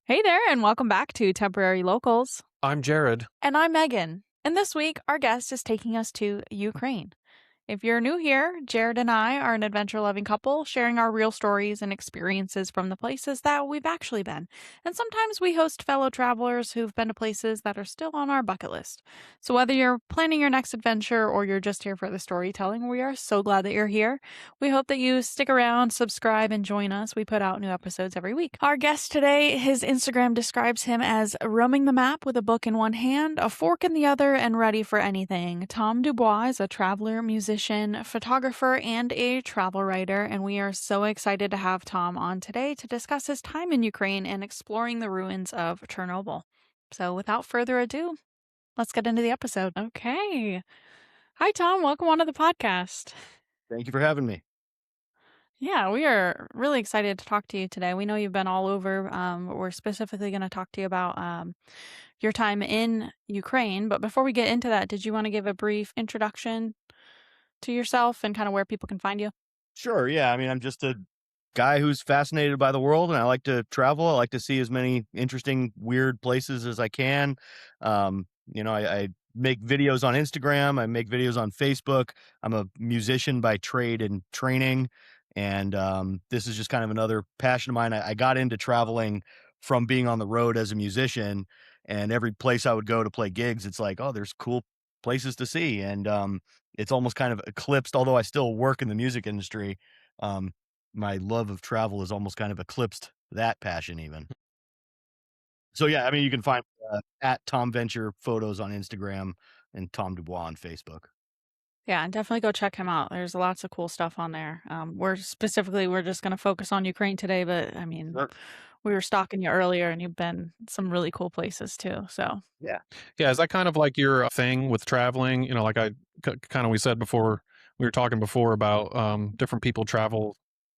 Hey there, and welcome back to Temporary Locals. I'm Jared. And I'm Megan. And this week, our guest is taking us to Ukraine. If you're new here, Jared and I are an adventure loving couple sharing our real stories and experiences from the places that we've actually been. And sometimes we host fellow travelers who've been to places that are still on our bucket list. So whether you're planning your next adventure or you're just here for the storytelling, we are so glad that you're here. We hope that you stick around, subscribe, and join us. We put out new episodes every week. Our guest today, his Instagram describes him as roaming the map with a book in one hand, a fork in the other, and ready for anything. Tom DuBois is a traveler, musician, photographer, and a travel writer, and we are so excited to have Tom on today to discuss his time in Ukraine and exploring the ruins of Chernobyl. So without further ado, let's get into the episode. Okay. Hi, Tom. Welcome onto the podcast. Thank you for having me. Yeah, we are really excited to talk to you today. We know you've been all over. But we're specifically going to talk to you about your time in Ukraine. But before we get into that, did you want to give a brief introduction to yourself and kind of where people can find you? Sure. Yeah. I mean, I'm just a guy who's fascinated by the world and I like to travel. I like to see as many interesting, weird places as I can. I make videos on Instagram, I make videos on Facebook. I'm a musician by trade and training. And this is just kind of another passion of mine. I got into traveling from being on the road as a musician, and every place I would go to play gigs, it's like, oh, there's cool places to see. And it's almost kind of eclipsed, although I still work in the music industry. Um, my love of travel has almost kind of eclipsed that passion even. So yeah, I mean, you can find at Tom Venture Photos on Instagram and Tom DuBois on Facebook. Yeah, and definitely go check him out. There's lots of cool stuff on there. We're just going to focus on Ukraine today, but I mean, Sure. we were stalking you earlier, and you've been some really cool places too. So Yeah. Yeah, is that kind of like your thing with traveling? Like kind of we said before, we were talking before about different people travel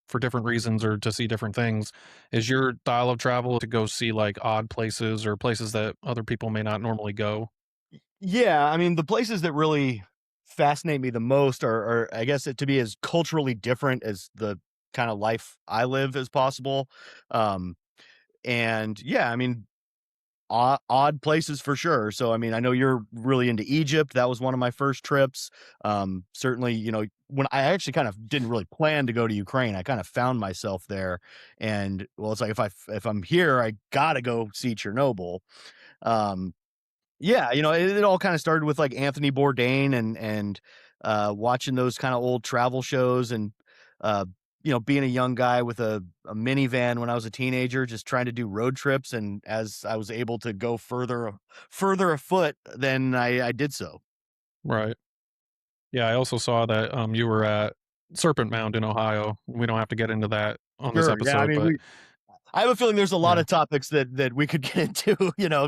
for different reasons or to see different things. Is your style of travel to go see like odd places or places that other people may not normally go? Yeah, I mean, the places that really fascinate me the most are I guess, to be as culturally different as the kind of life I live as possible. Um, and yeah, I mean, odd places for sure. So, I mean, I know you're really into Egypt. That was one of my first trips. Certainly, when I actually kind of didn't really plan to go to Ukraine, I kind of found myself there. And well, it's like if I'm here, I gotta go see Chernobyl. Um, yeah, it all kind of started with like Anthony Bourdain and watching those kind of old travel shows and uh, being a young guy with a minivan when I was a teenager, just trying to do road trips. And as I was able to go further afoot, then I did so. Right. Yeah, I also saw that you were at Serpent Mound in Ohio. We don't have to get into that on this Sure. Yeah. I episode, mean, but I have a feeling there's a lot yeah, of topics that we could get into,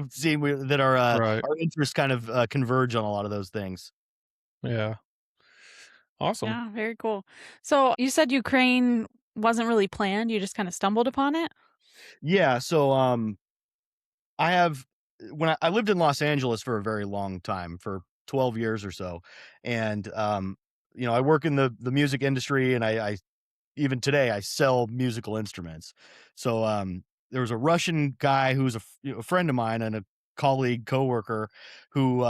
seeing that right. our interests kind of converge on a lot of those things. Yeah. Awesome. yeah, very cool. So you said Ukraine wasn't really planned; you just kind of stumbled upon it. Yeah. So, I have when I lived in Los Angeles for a very long time, for 12 years or so, and, I work in the music industry, and I even today, I sell musical instruments. So, there was a Russian guy who was a friend of mine and a colleague, coworker who,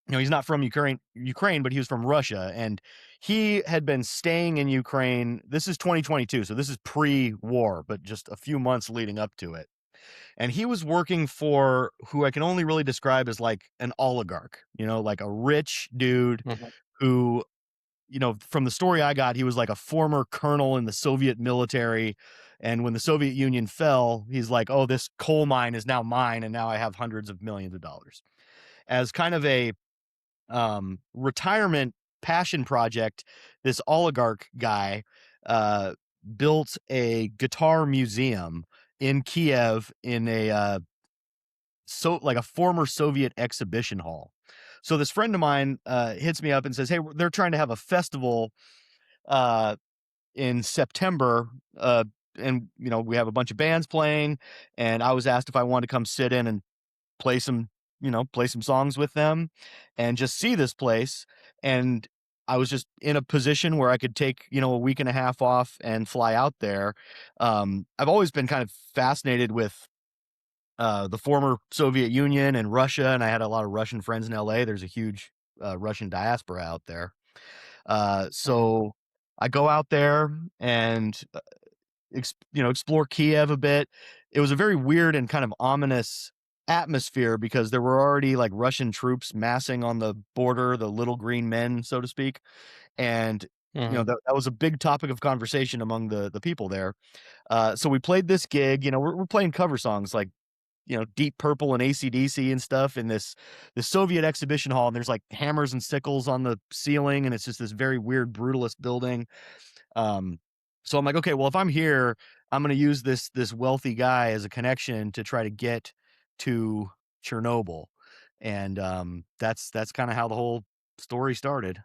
he's not from Ukraine, but he was from Russia, and he had been staying in Ukraine. This is 2022, so this is pre-war, but just a few months leading up to it. And he was working for who I can only really describe as like an oligarch, like a rich dude Mhm. who, from the story I got, he was like a former colonel in the Soviet military. And when the Soviet Union fell, he's like, oh, this coal mine is now mine. And now I have hundreds of millions of dollars. As kind of a retirement passion project, this oligarch guy uh, built a guitar museum in Kiev in a like a former Soviet exhibition hall. So this friend of mine hits me up and says, "Hey, they're trying to have a festival uh, in September, and we have a bunch of bands playing, and I was asked if I wanted to come sit in and play some, play some songs with them and just see this place." And I was just in a position where I could take, a week and a half off and fly out there. I've always been kind of fascinated with the former Soviet Union and Russia, and I had a lot of Russian friends in LA. There's a huge Russian diaspora out there. Mm, So I go out there and explore Kiev a bit. It was a very weird and kind of ominous atmosphere because there were already like Russian troops massing on the border, the little green men, so to speak. And mhm, that was a big topic of conversation among the people there. So we played this gig. We're playing cover songs like Deep Purple and AC/DC and stuff in this Soviet exhibition hall, and there's like hammers and sickles on the ceiling, and it's just this very weird brutalist building. Um, so I'm like, okay, well, if I'm here, I'm gonna use this wealthy guy as a connection to try to get to Chernobyl, and that's kind of how the whole story started.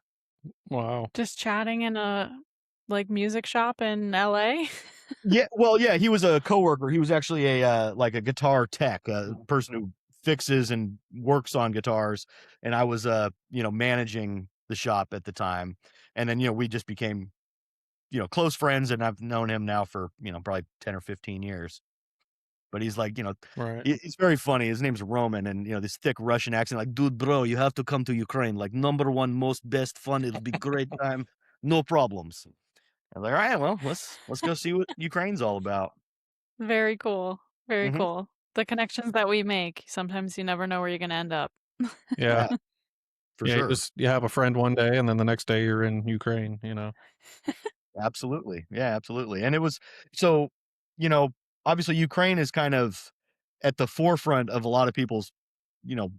wow, Just chatting in a like music shop in LA? Yeah, well, yeah, he was a coworker. He was actually like a guitar tech, a person who fixes and works on guitars, and I was managing the shop at the time. And then, we just became, close friends, and I've known him now for, probably 10 or 15 years. But he's like, right. he's very funny. His name's Roman, and this thick Russian accent, like, dude, bro, you have to come to Ukraine. Like, number one, most best fun. It'll be great time. No problems. I was like, all right, well, let's go see what Ukraine's all about. Very cool. Very Hmm. cool. The connections that we make, sometimes you never know where you're gonna end up. Yeah, Yeah, for yeah. You sure. just you have a friend one day, and then the next day you're in Ukraine. You know. Absolutely. Yeah, absolutely. And it was so, you know, obviously Ukraine is kind of at the forefront of a lot of people's, you know,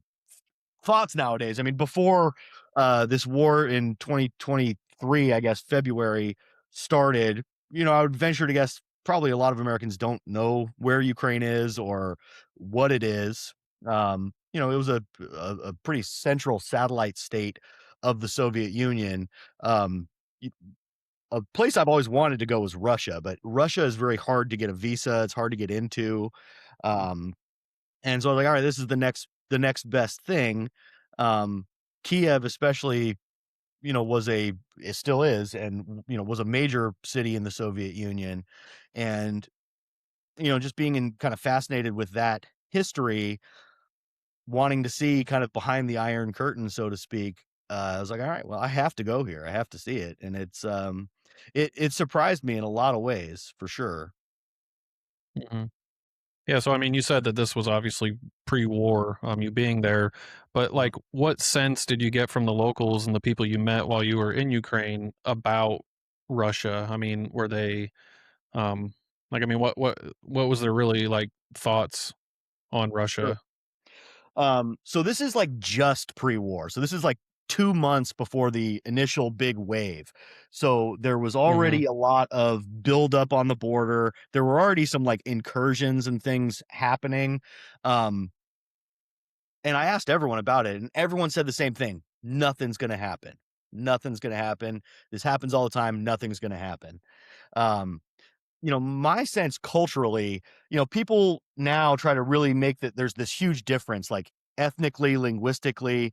thoughts nowadays. I mean, before this war in 2023, I guess February started, I would venture to guess probably a lot of Americans don't know where Ukraine is or what it is. It was a pretty central satellite state of the Soviet Union. Um, a place I've always wanted to go is Russia, but Russia is very hard to get a visa. It's hard to get into. Um, and so I was like, all right, this is the next best thing. Um, Kiev, especially, it still is, and was a major city in the Soviet Union, and just being kind of fascinated with that history, wanting to see kind of behind the Iron Curtain, so to speak. I was like, all right, well, I have to go here. I have to see it, and it surprised me in a lot of ways, for sure. Mhm. Yeah, so I mean, you said that this was obviously pre-war, you being there, but Mhm. like, what sense did you get from the locals and the people you met while you were in Ukraine about Russia? I mean, were they, like, I mean, what was their really like thoughts on Sure. Russia? So this is like just pre-war. So this is like 2 months before the initial big wave. So there was Hmm. already a lot of buildup on the border. There were already some like incursions and things happening. Um, and I asked everyone about it, and everyone said the same thing. Nothing's gonna happen. Nothing's gonna happen. This happens all the time. Nothing's gonna happen. Um, my sense culturally, people now try to really make that there's this huge difference, like ethnically, linguistically.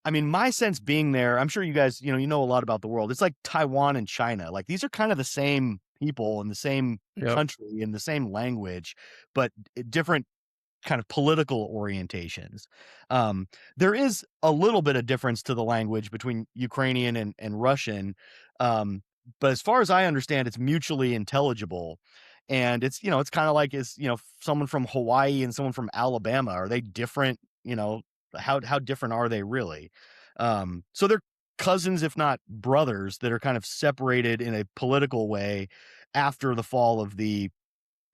I mean, my sense being there, I'm sure you guys, you know a lot about the world. It's like Taiwan and China. Like these are kind of the same people in the same Yep. country in the same language, but different kind of political orientations. Um, there is a little bit of difference to the language between Ukrainian and Russian, but as far as I understand, it's mutually intelligible. And it's kind of like someone from Hawaii and someone from Alabama. Are they different? How different are they really? So they're cousins, if not brothers, that are kind of separated in a political way after the fall of the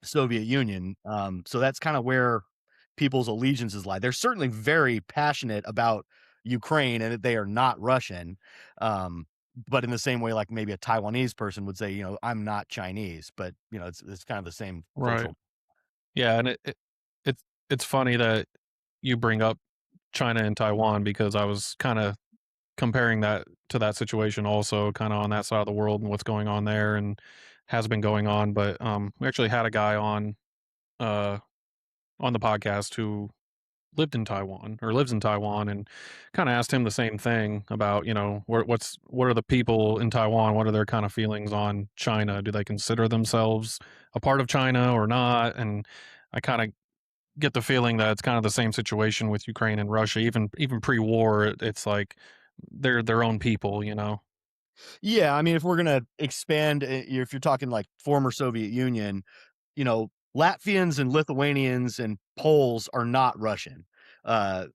Soviet Union. So that's kind of where people's allegiances lie. They're certainly very passionate about Ukraine and that they are not Russian. Um, but in the same way, like maybe a Taiwanese person would say, I'm not Chinese, but it's kind of the same Right. cultural. Yeah, and it's it's funny that you bring up China and Taiwan because I was kind of comparing that to that situation also kind of on that side of the world and what's going on there and has been going on. But we actually had a guy uh on the podcast who lived in Taiwan or lives in Taiwan and kind of asked him the same thing about, what are the people in Taiwan, what are their kind of feelings on China? Do they consider themselves a part of China or not? And I kind of get the feeling that it's kind of the same situation with Ukraine and Russia. Even pre-war, it's like they're their own people, you know. Yeah, I mean, if we're gonna expand, if you're talking like former Soviet Union, Latvians and Lithuanians and Poles are not Russian. Uh,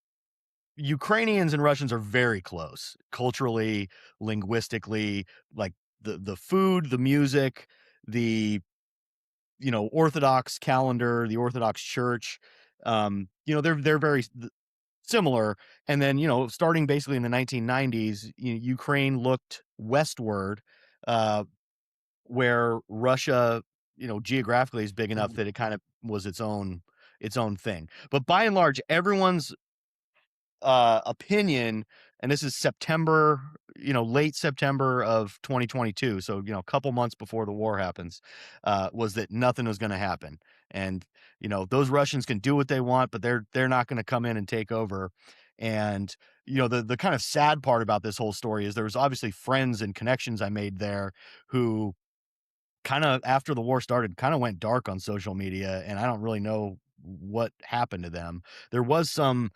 Ukrainians and Russians are very close culturally, linguistically, like the food, the music, the Orthodox calendar, the Orthodox Church. They're very similar. And then, starting basically in the 1990s, Ukraine looked westward, uh, where Russia, geographically is big enough Mhm. that it kind of was its own thing. But by and large, everyone's opinion, and this is September, late September of 2022, so a couple months before the war happens, was that nothing was going to happen, and those Russians can do what they want, but they're not going to come in and take over. And the kind of sad part about this whole story is there was obviously friends and connections I made there who kind of, after the war started, kind of went dark on social media, and I don't really know what happened to them. There was some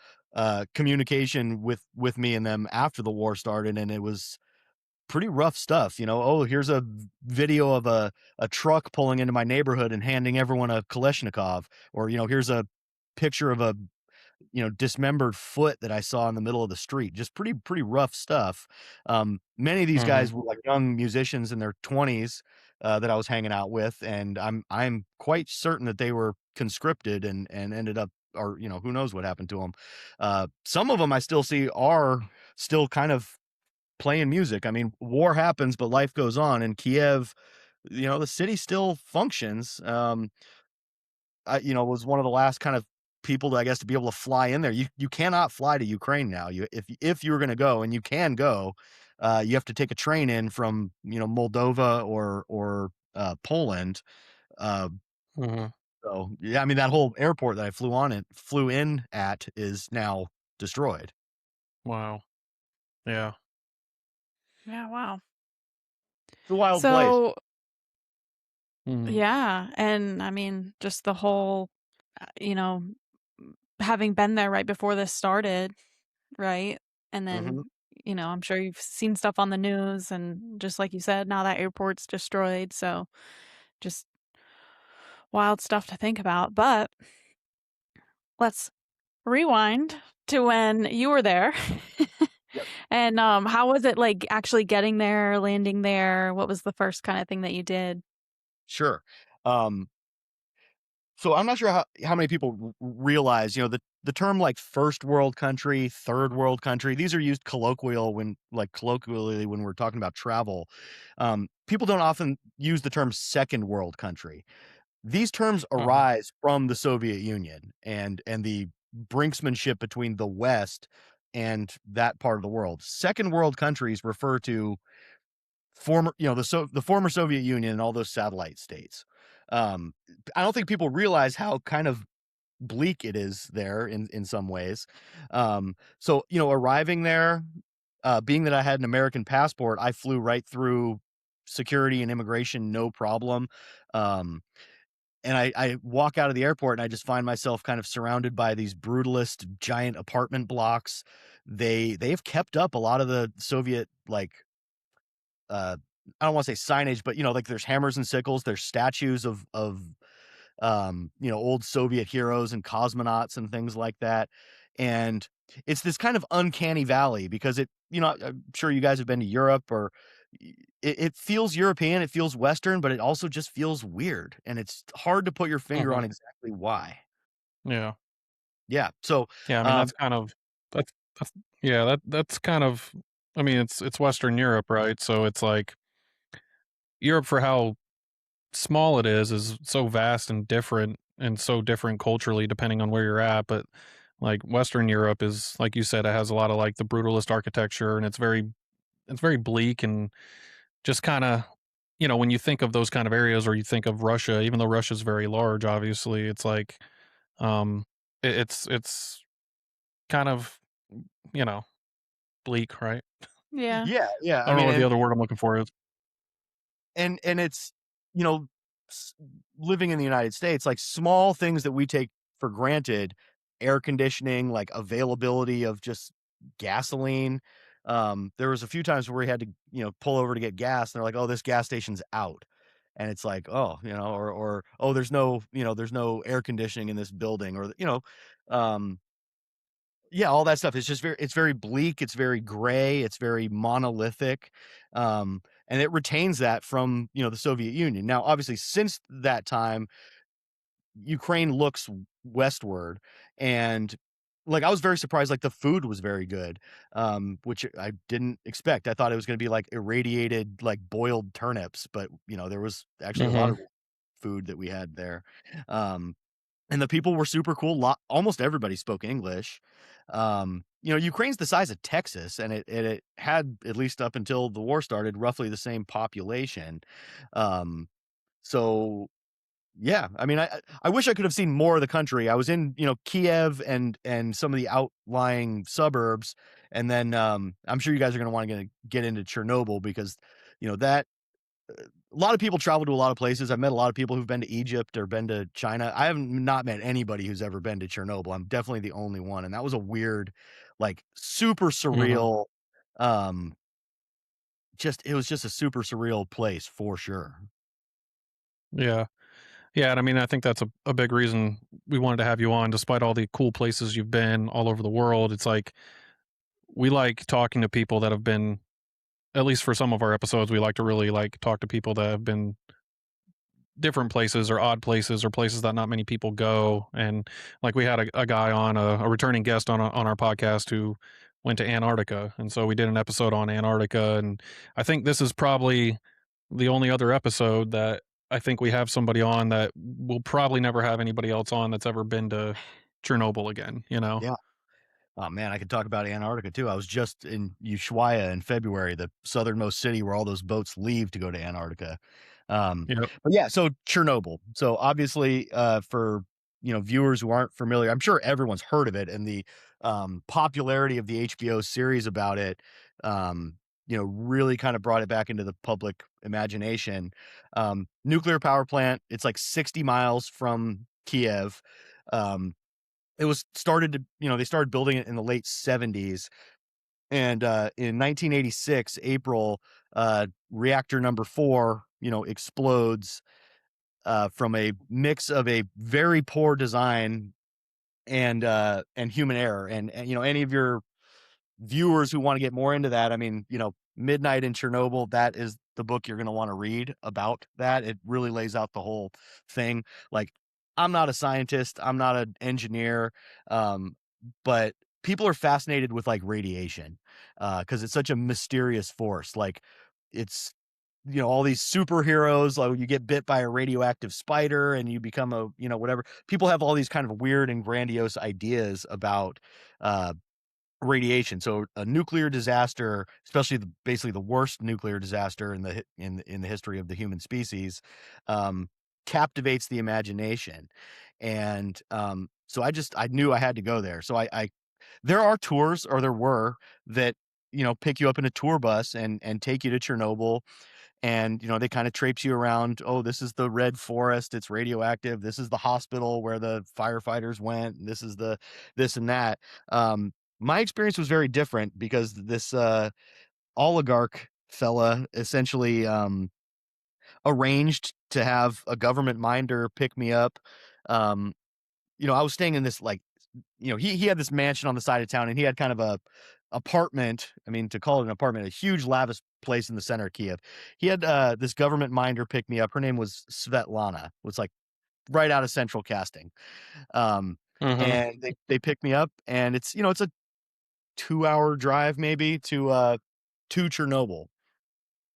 communication with me and them after the war started, and it was pretty rough stuff. Oh, here's a video of a truck pulling into my neighborhood and handing everyone a Kalashnikov, or here's a picture of a dismembered foot that I saw in the middle of the street. Just pretty rough stuff. Many of these Mhm. guys were like young musicians in their 20s that I was hanging out with, and I'm quite certain that they were conscripted and ended up, or who knows what happened to them. Some of them I still see are still kind of playing music. I mean, war happens, but life goes on. In Kiev, the city still functions. Was one of the last kind of people to, I guess, to be able to fly in there. You cannot fly to Ukraine now. If you were gonna go, and you can go, you have to take a train in from, Moldova or Poland. Uh, Mhm. so yeah, I mean, that whole airport that I flew in at is now destroyed. Wow. Yeah. Yeah, wow. It's a wild place. So, Mhm. yeah, and I mean, just the whole, uh, you know, having been there right before this started, right? And Mhm. then, I'm sure you've seen stuff on the news, and just like you said, now that airport's destroyed, so just wild stuff to think about. But let's rewind to when you were there. Yep. And how was it like actually getting there, landing there? What was the first kind of thing that you did? Sure. Um, so I'm not sure how many people realize, the term like first world country, third world country. These are used colloquially when we're talking about travel. People don't often use the term second world country. These terms Uh-huh. arise from the Soviet Union and the brinksmanship between the West and that part of the world. Second world countries refer to the former Soviet Union and all those satellite states. Um, I don't think people realize how kind of bleak it is there in some ways. So arriving there, being that I had an American passport, I flew right through security and immigration, no problem. Um, and I walk out of the airport and I just find myself kind of surrounded by these brutalist giant apartment blocks. They've kept up a lot of the Soviet, like, uh I don't want to say signage, but like there's hammers and sickles, there's statues of old Soviet heroes and cosmonauts and things like that. And it's this kind of uncanny valley because I'm sure you guys have been to Europe, or it feels European, it feels Western, but it also just feels weird. And it's hard to put your finger on Mhm. exactly why. Yeah. Yeah. So, Yeah, I mean, um, that's yeah, that's kind of, I mean, it's Western Europe, right? So it's like Europe, for how small it is so vast and different, and so different culturally depending on where you're at. But like Western Europe is, like you said, it has a lot of like the brutalist architecture, and it's very bleak, and just kind of, when you think of those kind of areas, or you think of Russia, even though Russia's very large, obviously, it's like, um it's kind of, you know bleak, right? Yeah. yeah, yeah. I I don't know mean, what the and other word I'm looking for is. and it's, you know, living in the United States, like small things that we take for granted air conditioning, like availability of just gasoline. There was a few times where we had to, pull over to get gas, and they're like, "Oh, this gas station's out." And it's like, "Oh," or "Oh, there's no air conditioning in this building," or, yeah, all that stuff. It's very bleak, it's very gray, it's very monolithic, and it retains that from, the Soviet Union. Now, obviously, since that time, Ukraine looks westward, and, like, I was very surprised, like, the food was very good, which I didn't expect. I thought it was gonna be, like, irradiated, like, boiled turnips, but, there was actually a lot Mhm. of food that we had there. Um, and the people were super cool. Almost everybody spoke English. Ukraine's the size of Texas, and it had, at least up until the war started, roughly the same population. Um, so yeah, I mean, I wish I could have seen more of the country. I was in, Kiev and some of the outlying suburbs, and then I'm sure you guys are going to want to get into Chernobyl because, that a lot of people travel to a lot of places. I've met a lot of people who've been to Egypt or been to China. I have not met anybody who's ever been to Chernobyl. I'm definitely the only one, and that was a weird, like, super Mhm. surreal, um, it was just a super surreal place for sure. Yeah. Yeah, and I mean, I think that's a big reason we wanted to have you on despite all the cool places you've been all over the world. It's like we like talking to people that have been, at least for some of our episodes, we like to really like talk to people that have been different places or odd places or places that not many people go. And like we had a guy on a returning guest on our podcast who went to Antarctica, and so we did an episode on Antarctica. And I think this is probably the only other episode that I think we have somebody on that will probably never have anybody else on that's ever been to Chernobyl again. You know? Yeah. Oh man, I could talk about Antarctica too. I was just in Ushuaia in February, the southernmost city where all those boats leave to go to Antarctica. Yep. But yeah, so Chernobyl. So obviously, for viewers who aren't familiar, I'm sure everyone's heard of it, and the popularity of the HBO series about it, really kind of brought it back into the public imagination. Nuclear power plant. It's like 60 miles from Kiev. Um, it was started to they started building it in the late '70s, and, in 1986, April, reactor number 4, explodes, from a mix of a very poor design and human error, and, any of your viewers who wanna get more into that, I mean, Midnight in Chernobyl, that is the book you're gonna wanna read about that. It really lays out the whole thing. Like, I'm not a scientist, I'm not an engineer, um, but people are fascinated with, like, radiation, because it's such a mysterious force. Like, it's all these superheroes, like, you get bit by a radioactive spider and you become a whatever. People have all these kind of weird and grandiose ideas about, uh radiation. So a nuclear disaster, especially basically the worst nuclear disaster in the history of the human species, um, captivates the imagination. And so I knew I had to go there. So I there are tours, or there were, that pick you up in a tour bus and take you to Chernobyl, and they kind of traipse you around. Oh, this is the red forest, it's radioactive. This is the hospital where the firefighters went, and this is the this and that. My experience was very different because this oligarch fella essentially arranged to have a government minder pick me up. um I was staying in this, like, he had this mansion on the side of town, and he had kind of a apartment. I mean, to call it an apartment, a huge lavish place in the center of Kiev. He had, this government minder pick me up. Her name was Svetlana. Was, like, right out of central casting. Um, Mhm. and they picked me up, and it's a 2-hour drive maybe to Chernobyl.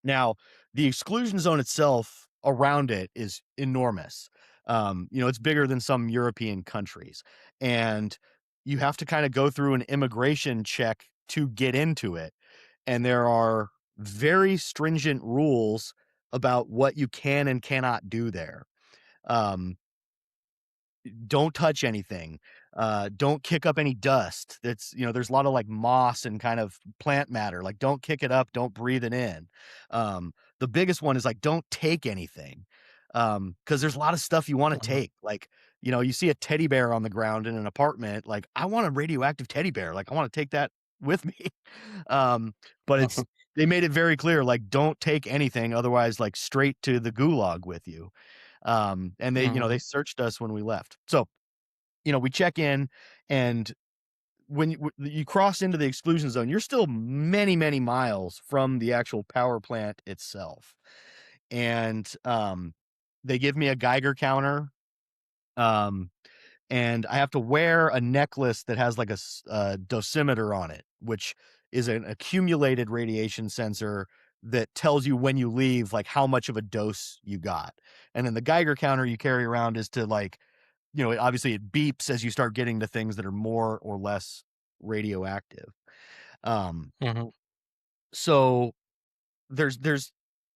Now, the exclusion zone itself around it is enormous. It's bigger than some European countries, and you have to kinda go through an immigration check to get into it, and there are very stringent rules about what you can and cannot do there. Um, don't touch anything. Don't kick up any dust. There's a lot of, like, moss and kind of plant matter. Like, don't kick it up, don't breathe it in. The biggest one is, like, don't take anything. Because there's a lot of stuff you wanna Mhm. take. Like, You see a teddy bear on the ground in an apartment, like, I want a radioactive teddy bear, like, I wanna take that with me. Um, but they made it very clear, like, don't take anything, otherwise, like, straight to the gulag with you. And they Mhm. searched us when we left. So, we check in, and when you cross into the exclusion zone, you're still many, many miles from the actual power plant itself. And, they give me a Geiger counter, um, and I have to wear a necklace that has like a dosimeter on it, which is an accumulated radiation sensor that tells you when you leave, like how much of a dose you got. And then the Geiger counter you carry around is to like, obviously it beeps as you start getting to things that are more or less radioactive. Um, Mhm. so there's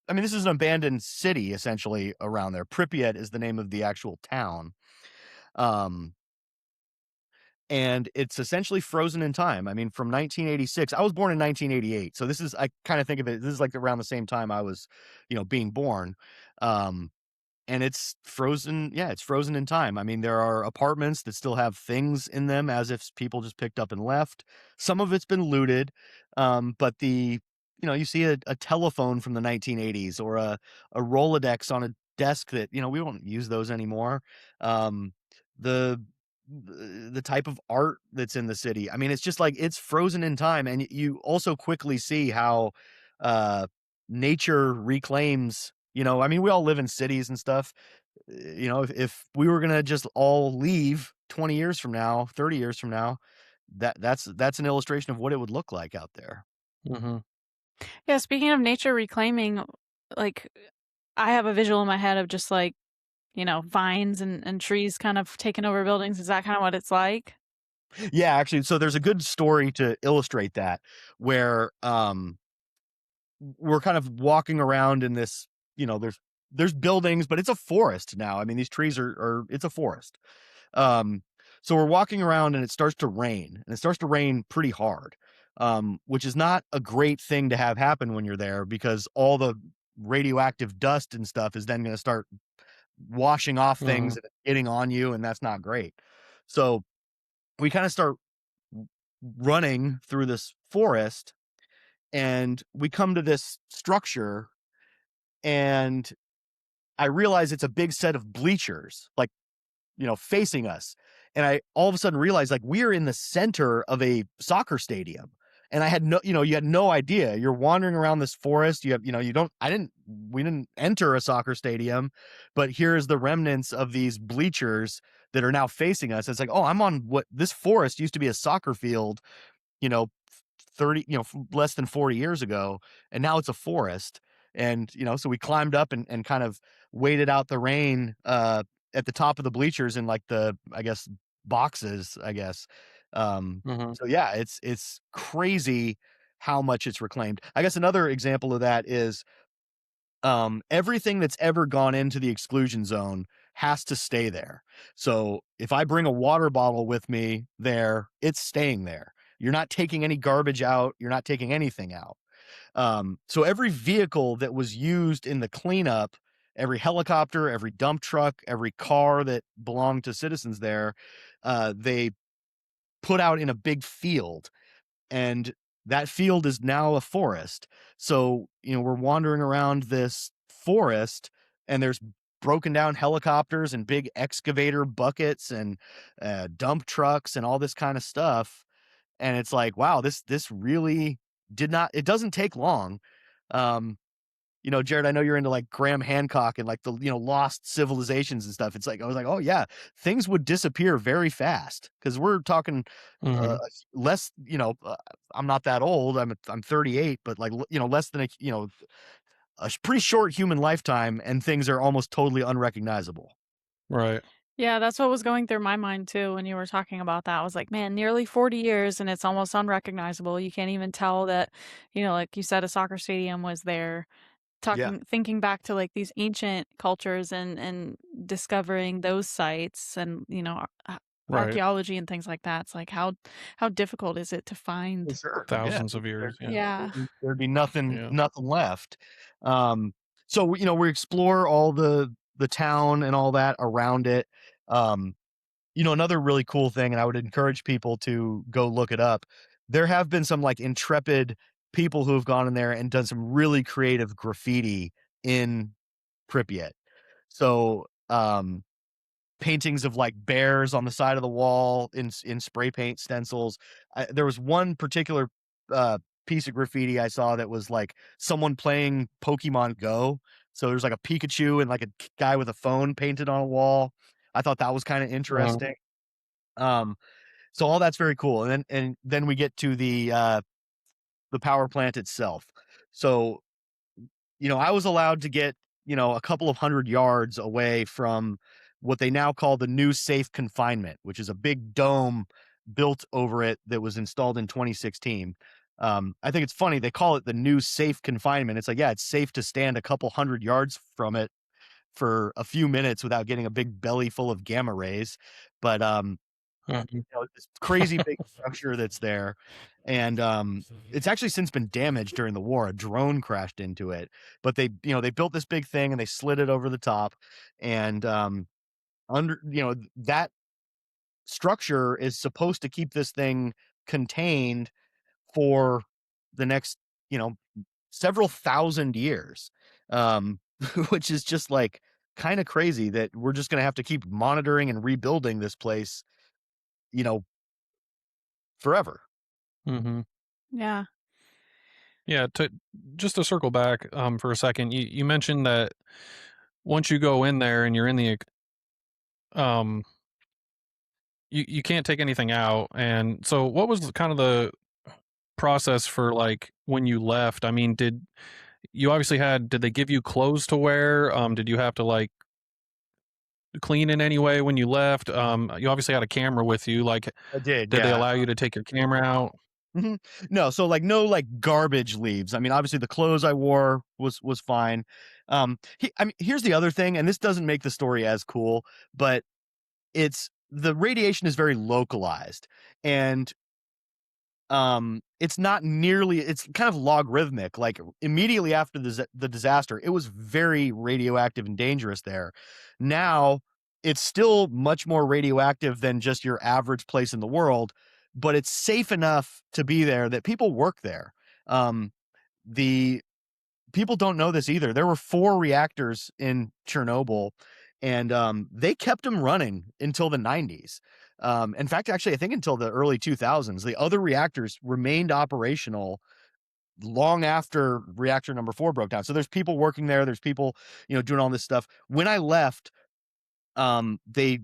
I mean, this is an abandoned city essentially around there. Pripyat is the name of the actual town. Um, and it's essentially frozen in time. I mean, from 1986, I was born in 1988. So I kind of think of it, this is like around the same time I was, being born. Um, and it's frozen. Yeah, it's frozen in time. I mean, there are apartments that still have things in them as if people just picked up and left. Some of it's been looted. But you see a telephone from the 1980s, or a Rolodex on a desk that, we don't use those anymore. Um, the the type of art that's in the city. I mean, it's just like it's frozen in time. And you also quickly see how uh nature reclaims, I mean, we all live in cities and stuff. If we were gonna just all leave 20 years from now, 30 years from now, that's an illustration of what it would look like out there. Mhm. Yeah, speaking of nature reclaiming, like, I have a visual in my head of just, like, vines and trees kind of taking over buildings. Is that kinda what it's like? Yeah, actually, so there's a good story to illustrate that, where we're kind of walking around in this, there's buildings, but it's a forest now. I mean, these trees are it's a forest. Um, so we're walking around and it starts to rain, and it starts to rain pretty hard, which is not a great thing to have happen when you're there, because all the radioactive dust and stuff is then going to start washing off things Mhm. and getting on you, and that's not great. So we kind of start running through this forest, and we come to this structure, and I realize it's a big set of bleachers, like, facing us. And I all of a sudden realized, like, we're in the center of a soccer stadium. And I had you had no idea. You're wandering around this forest. You have, we didn't enter a soccer stadium, but here's the remnants of these bleachers that are now facing us. It's like, oh, I'm on what this forest used to be a soccer field, you know, 30, less than 40 years ago, and now it's a forest. And, so we climbed up and kind of waited out the rain, at the top of the bleachers in like the, I guess, boxes, I guess. Mhm. So yeah, it's crazy how much it's reclaimed. I guess another example of that is, everything that's ever gone into the exclusion zone has to stay there. So if I bring a water bottle with me there, it's staying there. You're not taking any garbage out. You're not taking anything out. So every vehicle that was used in the cleanup, every helicopter, every dump truck, every car that belonged to citizens there, they put out in a big field, and that field is now a forest. So, we're wandering around this forest, and there's broken down helicopters and big excavator buckets and dump trucks and all this kind of stuff. And it's like, wow, this really did not, it doesn't take long. Um, Jared, I know you're into like Graham Hancock and like the, lost civilizations and stuff. It's like, I was like, oh yeah, things would disappear very fast, because we're talking uh, Mhm. less, I'm not that old. I'm 38, but like, less than a pretty short human lifetime, and things are almost totally unrecognizable. Right. Yeah, that's what was going through my mind too when you were talking about that. I was like, man, nearly 40 years and it's almost unrecognizable. You can't even tell that, like you said, a soccer stadium was there. Yeah, Thinking back to like these ancient cultures and discovering those sites and, Right. archaeology and things like that. It's like how difficult is it to for find? sure. Yeah, Thousands of years. Yeah. Yeah. there'd be nothing Yeah. nothing left. So we explore all the town and all that around it. Um, another really cool thing, and I would encourage people to go look it up. There have been some like intrepid people who have gone in there and done some really creative graffiti in Pripyat. So, paintings of like bears on the side of the wall in spray paint stencils. There was one particular uh, piece of graffiti I saw that was like someone playing Pokemon Go. So there's like a Pikachu and like a guy with a phone painted on a wall. I thought that was kind of interesting. Um, so all that's very cool. And then we get to the power plant itself. So I was allowed to get, a couple of 100 yards away from what they now call the new safe confinement, which is a big dome built over it that was installed in 2016. I think it's funny they call it the new safe confinement. It's like, yeah, it's safe to stand a couple 100 yards from it for a few minutes without getting a big belly full of gamma rays. But this crazy big structure that's there, and it's actually since been damaged during the war. A drone crashed into it, but they built this big thing and they slid it over the top, and under that structure is supposed to keep this thing contained for the next you know several thousand years, um, which is just like kind of crazy that we're just going to have to keep monitoring and rebuilding this place, you know, forever. Mm-hmm. Yeah. Yeah, just to circle back for a second, you mentioned that once you go in there and you're in the um you can't take anything out. And so what was kind of the process for like when you left? I mean, did they give you clothes to wear? Did you have to like clean in any way when you left? You obviously had a camera with you. Like, I did, did they yeah. allow you to take your camera out? Mhm. No, so, like, no, like, garbage leaves. I mean, obviously, the clothes I wore was fine. I mean, here's the other thing, and this doesn't make the story as cool, but the radiation is very localized, and it's kind of logarithmic. Like immediately after the disaster, it was very radioactive and dangerous there. Now it's still much more radioactive than just your average place in the world, but it's safe enough to be there that people work there. The People don't know this either. There were 4 reactors in Chernobyl, and they kept them running until the 90s. In fact, actually, I think until the early 2000s. The other reactors remained operational long after reactor number 4 broke down. So there's people working there. There's people, doing all this stuff. When I left, they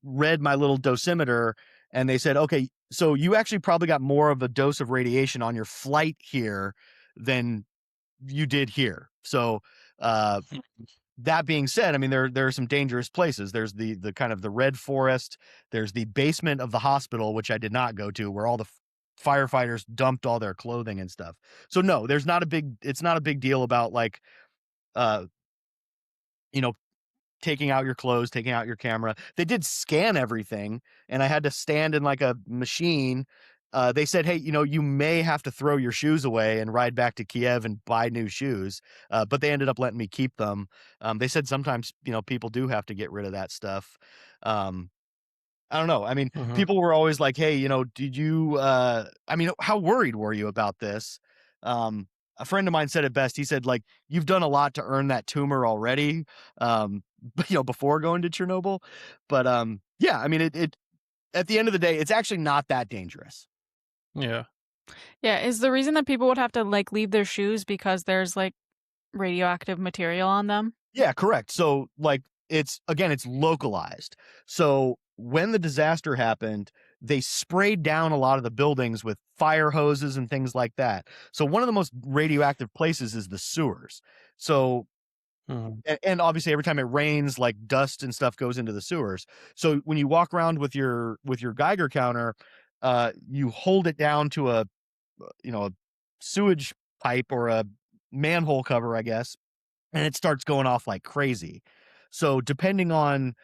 read my little dosimeter and they said, okay, so you actually probably got more of a dose of radiation on your flight here than you did here. So, uh, that being said, I mean, there are some dangerous places. There's the kind of the red forest. There's the basement of the hospital, which I did not go to, where all the firefighters dumped all their clothing and stuff. So no, it's not a big deal about like, uh, you know, taking out your clothes, taking out your camera. They did scan everything, and I had to stand in like a machine. They said, "Hey, you may have to throw your shoes away and ride back to Kiev and buy new shoes." But they ended up letting me keep them. They said sometimes, people do have to get rid of that stuff. Um, I don't know. I mean, Mm-hmm. people were always like, "Hey, did you?" I mean, how worried were you about this? Um, a friend of mine said it best. He said, "Like, you've done a lot to earn that tumor already." Before going to Chernobyl, but yeah. I mean, it at the end of the day, it's actually not that dangerous. Yeah. Yeah, is the reason that people would have to, like, leave their shoes because there's, like, radioactive material on them? Yeah, correct. So, like, it's localized. So, when the disaster happened, they sprayed down a lot of the buildings with fire hoses and things like that. So, one of the most radioactive places is the sewers. So, Mhm. and obviously every time it rains, like dust and stuff goes into the sewers. So, when you walk around with your Geiger counter, you hold it down to a sewage pipe or a manhole cover, I guess, and it starts going off like crazy. So depending on,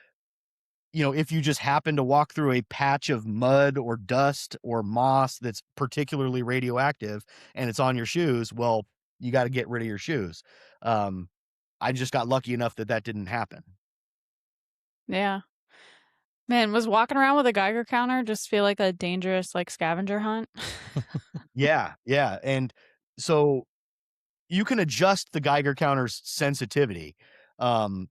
if you just happen to walk through a patch of mud or dust or moss that's particularly radioactive and it's on your shoes, well, you got to get rid of your shoes. Um, I just got lucky enough that didn't happen. Yeah. Man, was walking around with a Geiger counter just feel like a dangerous, like, scavenger hunt? Yeah, yeah, and so you can adjust the Geiger counter's sensitivity, um,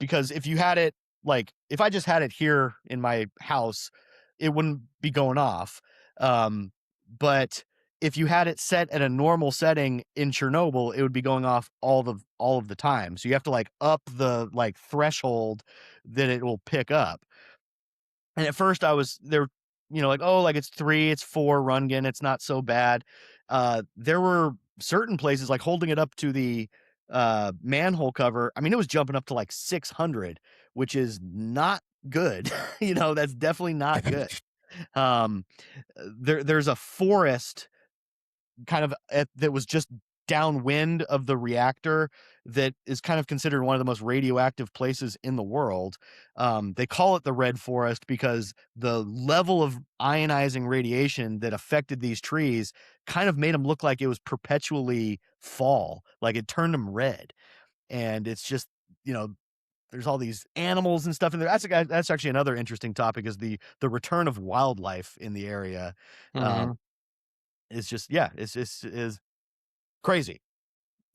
because if you had it like, if I just had it here in my house, it wouldn't be going off, but if you had it set at a normal setting in Chernobyl, it would be going off all of the time, so you have to, like, up the, like, threshold that it will pick up. And at first I was there, like, "Oh, like, it's 3, it's 4 Röntgen, it's not so bad." There were certain places, like, holding it up to the, manhole cover, I mean, it was jumping up to, like, 600, which is not good, that's definitely not good. Um, there's a forest kind of that was just downwind of the reactor that is kind of considered one of the most radioactive places in the world. They call it the Red Forest because the level of ionizing radiation that affected these trees kind of made them look like it was perpetually fall, like it turned them red. And it's just, you know, there's all these animals and stuff in there. That's actually another interesting topic is the return of wildlife in the area. Um, Mhm. it's just yeah, it's just is crazy.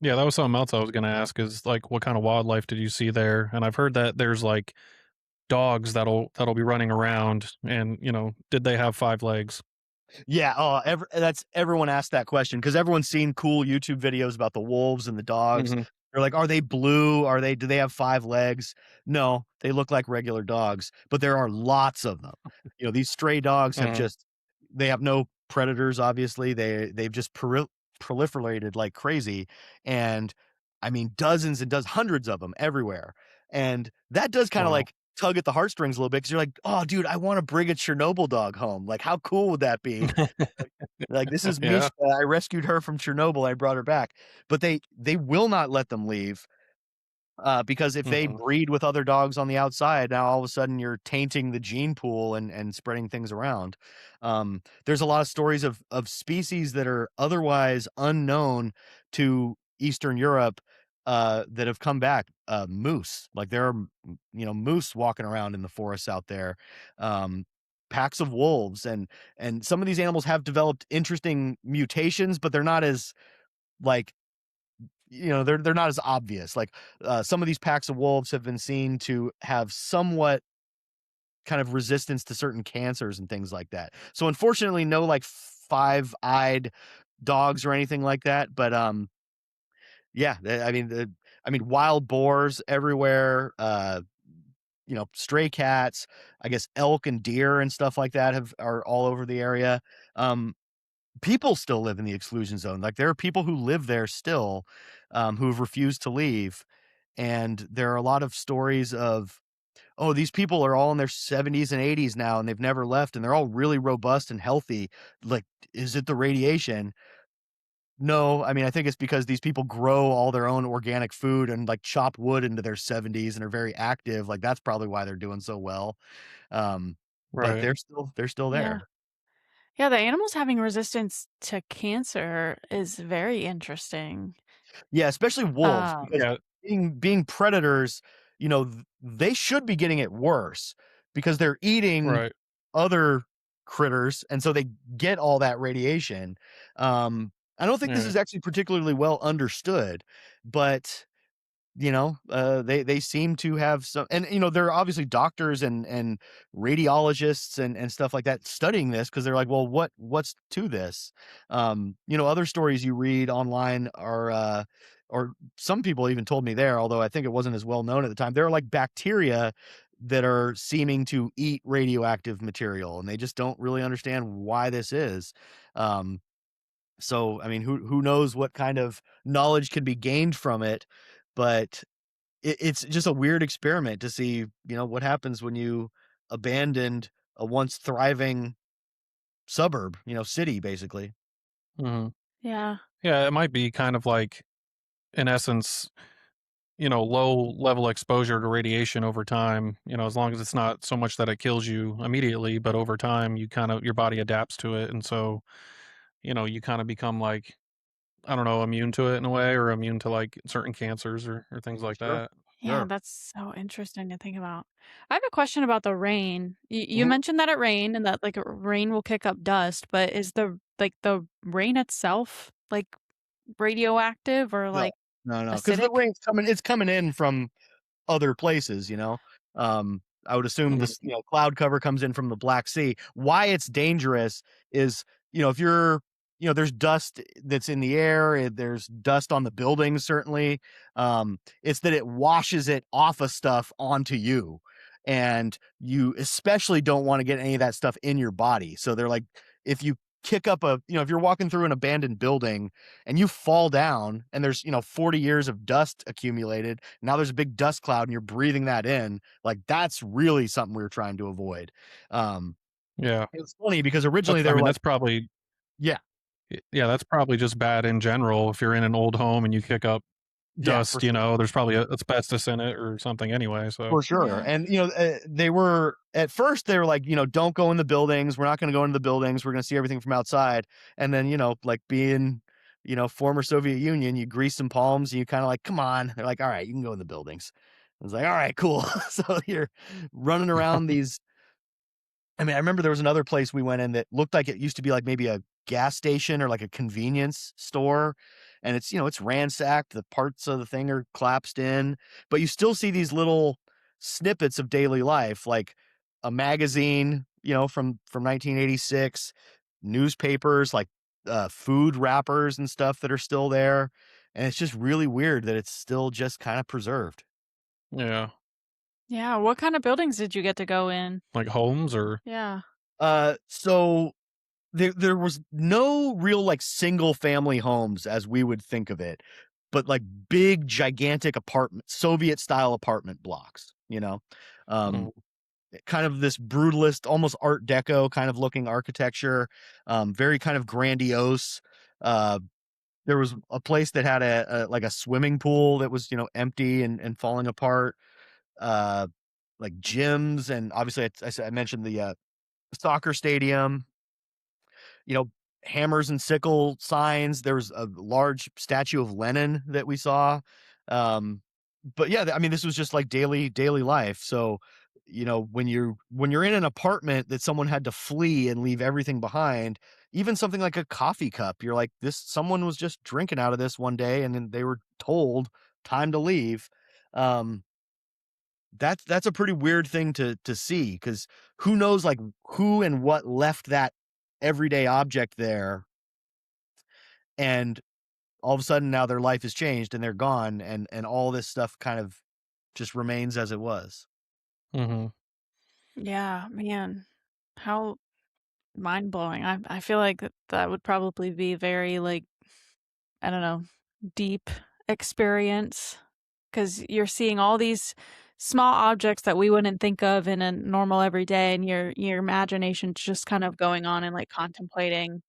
Yeah, that was something else I was gonna ask is, like, what kind of wildlife did you see there? And I've heard that there's, like, dogs that'll be running around and, did they have 5 legs? Yeah, oh, that's everyone asked that question because everyone's seen cool YouTube videos about the wolves and the dogs. Mhm. They're like, "Are they blue? Do they have 5 legs?" No, they look like regular dogs, but there are lots of them. These stray dogs Mhm. they have no predators, obviously. They've just proliferated like crazy, and I mean, dozens and hundreds of them everywhere. And that does kinda, Wow. like, tug at the heartstrings a little bit because 'cause you're like, "Oh, dude, I wanna bring a Chernobyl dog home." Like, how cool would that be? Like, "This is Yeah. Mishka, I rescued her from Chernobyl, I brought her back." But they will not let them leave, because if they Mhm. breed with other dogs on the outside, now all of a sudden you're tainting the gene pool and spreading things around. There's a lot of stories of species that are otherwise unknown to Eastern Europe, that have come back. Moose, like, there are, moose walking around in the forests out there, um, packs of wolves, and some of these animals have developed interesting mutations, but they're not as, like, they're not as obvious. Like, some of these packs of wolves have been seen to have somewhat kind of resistance to certain cancers and things like that. So unfortunately, no like five-eyed dogs or anything like that. But yeah, I mean, wild boars everywhere. Stray cats. I guess elk and deer and stuff like that are all over the area. Um, People still live in the exclusion zone. Like, there are people who live there still, who have refused to leave, and there are a lot of stories of, "Oh, these people are all in their 70s and 80s now, and they've never left, and they're all really robust and healthy. Like, is it the radiation?" No, I mean, I think it's because these people grow all their own organic food and, like, chop wood into their 70s and are very active, like, that's probably why they're doing so well, but Right. they're still Yeah. there. Yeah, the animals having resistance to cancer is very interesting. Yeah, especially wolves, because Um Yeah. being predators, they should be getting it worse because they're eating Right. other critters, and so they get all that radiation. I don't think this Yeah. is actually particularly well understood, but they seem to have some, and there are obviously doctors and radiologists and stuff like that studying this because they're like, well, what's to this? Other stories you read online are, or some people even told me there, although I think it wasn't as well known at the time, there are like bacteria that are seeming to eat radioactive material, and they just don't really understand why this is. um so I mean, who knows what kind of knowledge can be gained from it, but it's just a weird experiment to see, what happens when you abandoned a once thriving suburb, city, basically. Mhm. yeah. Yeah, it might be kind of like, in essence, low level exposure to radiation over time, as long as it's not so much that it kills you immediately, but over time your body adapts to it. And so, you kind of become like, I don't know, immune to it in a way or immune to like certain cancers or things like Sure. that. Yeah, Sure. that's so interesting to think about. I have a question about the rain. You Mhm. mentioned that it rained and that like rain will kick up dust, but is the rain itself like radioactive or No. like No, because the acidic? rain's coming it's coming in from other places, you know? I would assume Mhm. this, cloud cover comes in from the Black Sea. Why it's dangerous is, if you're there's dust that's in the air, there's dust on the buildings, certainly. It's that it washes it off of stuff onto you. And you especially don't want to get any of that stuff in your body. So they're like, if you kick up if you're walking through an abandoned building and you fall down and there's 40 years of dust accumulated, now there's a big dust cloud and you're breathing that in, like that's really something we were trying to avoid. um Yeah. it's funny because originally That's they I were mean, like, that's probably yeah, yeah, that's probably just bad in general. If you're in an old home and you kick up yeah, for dust, sure. there's probably asbestos in it or something anyway. So For sure. Yeah. And they were at first they were like, don't go in the buildings, we're not going to go into the buildings, we're going to see everything from outside. And then like being former Soviet Union, you grease some palms and you kind of like, come on, they're like, all right, you can go in the buildings. I was like, all right, cool. So you're running around these. I mean, I remember there was another place we went in that looked like it used to be like maybe a gas station or like a convenience store. And it's ransacked. The parts of the thing are collapsed in, but you still see these little snippets of daily life, like a magazine, from 1986, newspapers, like food wrappers and stuff that are still there. And it's just really weird that it's still just kind of preserved. yeah, Yeah, what kind of buildings did you get to go in? like homes or Yeah. So there was no real, like, single family homes as we would think of it, but, like, big, gigantic Soviet style apartment blocks, Um, mm, kind of this brutalist, almost Art Deco kind of looking architecture, very kind of grandiose. Uh, there was a place that had like, a swimming pool that was, empty and falling apart, uh, like, gyms, and obviously, I mentioned the, soccer stadium. you know, hammers and sickle signs. There was a large statue of Lenin that we saw. Um, but yeah, I mean, this was just like daily life. So, when you're in an apartment that someone had to flee and leave everything behind, even something like a coffee cup, you're like, this someone was just drinking out of this one day and then they were told time to leave. Um, that's a pretty weird thing to see because who knows, like, who and what left that everyday object there, and all of a sudden now their life has changed and they're gone, and all this stuff kind of just remains as it was. mhm, Yeah, man. How mind-blowing. I feel like that would probably be very like, I don't know, deep experience because you're seeing all these small objects that we wouldn't think of in a normal everyday, and your imagination's just kind of going on and like contemplating,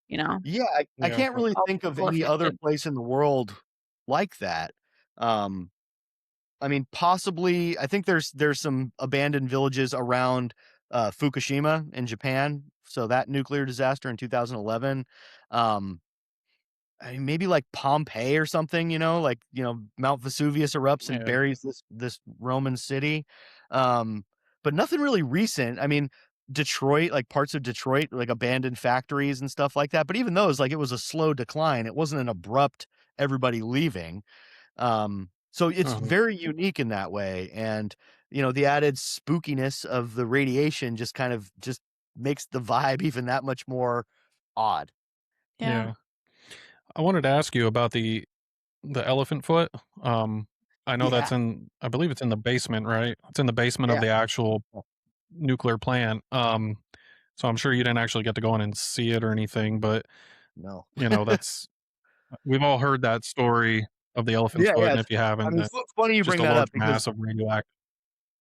you know, Yeah, I yeah, can't really all think the of people any other affected. place in the world like that. Um, I mean, possibly, I think there's some abandoned villages around, Fukushima in Japan, so that nuclear disaster in 2011. Um I mean, maybe like Pompeii or something, like, Mount Vesuvius erupts and yeah, buries this Roman city. Um, but nothing really recent. I mean, Detroit, like parts of Detroit, like abandoned factories and stuff like that. But even those, like, it was a slow decline. It wasn't an abrupt everybody leaving. So it's uh-huh, very unique in that way. And, the added spookiness of the radiation just kind of just makes the vibe even that much more odd. Yeah. yeah. I wanted to ask you about the elephant foot. Um, I know Yeah. I believe it's in the basement, right? It's in the basement of Yeah. the actual nuclear plant. So I'm sure you didn't actually get to go in and see it or anything, but No. that's we've all heard that story of the elephant's Yeah, foot, yeah, and if you I haven't, mean, it's funny you just bring a that large up because mass of radioactive.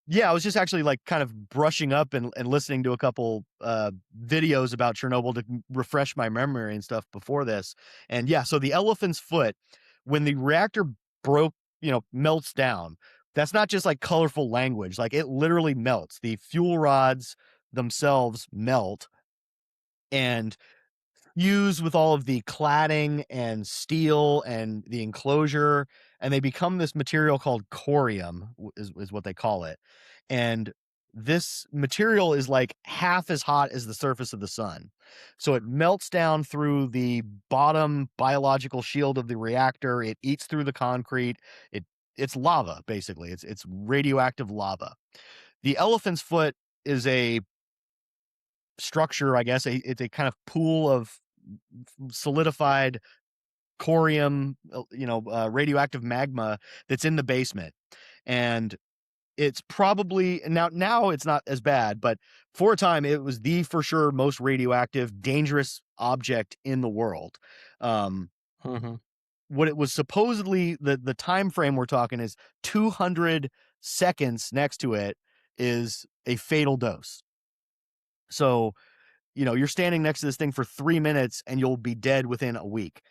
yeah, I was just actually, like, kind of brushing up and listening to a couple, videos about Chernobyl to refresh my memory and stuff before this, and yeah, so the elephant's foot, when the reactor broke melts down, that's not just, like, colorful language, like, it literally melts. The fuel rods themselves melt and fuse with all of the cladding and steel and the enclosure, and they become this material called corium, is what they call it. And this material is like half as hot as the surface of the sun. So it melts down through the bottom biological shield of the reactor. It eats through the concrete. It's lava, basically. It's radioactive lava. The elephant's foot is a structure, I guess. It's a kind of pool of solidified corium, radioactive magma that's in the basement. And it's probably now it's not as bad, but for a time it was the for sure most radioactive, dangerous object in the world. Mm-hmm. What it was supposedly, the time frame we're talking is 200 seconds next to it is a fatal dose. So, you're standing next to this thing for 3 minutes and you'll be dead within a week.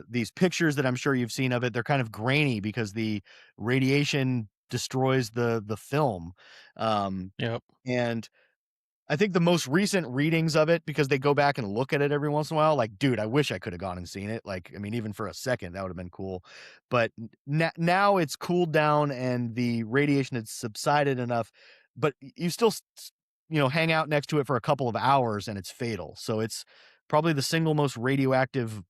These pictures that I'm sure you've seen of it, they're kind of grainy because the radiation destroys the film. Yep. And I think the most recent readings of it, because they go back and look at it every once in a while, like, dude, I wish I could have gone and seen it. Like, I mean, even for a second, that would have been cool. But now it's cooled down and the radiation had subsided enough, but you still, hang out next to it for a couple of hours and it's fatal. So it's probably the single most radioactive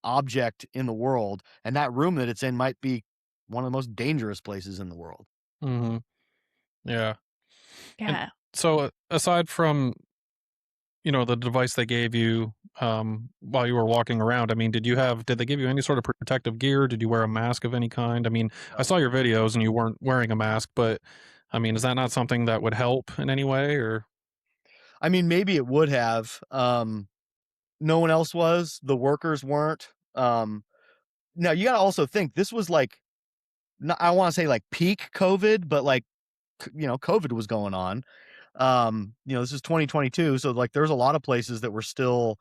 object in the world. And that room that it's in might be one of the most dangerous places in the world. Mm-hmm. Yeah. And Yeah. so aside from, the device they gave you while you were walking around, I mean, did they give you any sort of protective gear? Did you wear a mask of any kind? I mean, I saw your videos and you weren't wearing a mask, but I mean, is that not something that would help in any way or? I mean, maybe it would have. No one else was. The workers weren't. Now you got to also think this was like, I want to say like peak COVID, but like, COVID was going on. This is 2022. So like there's a lot of places that were still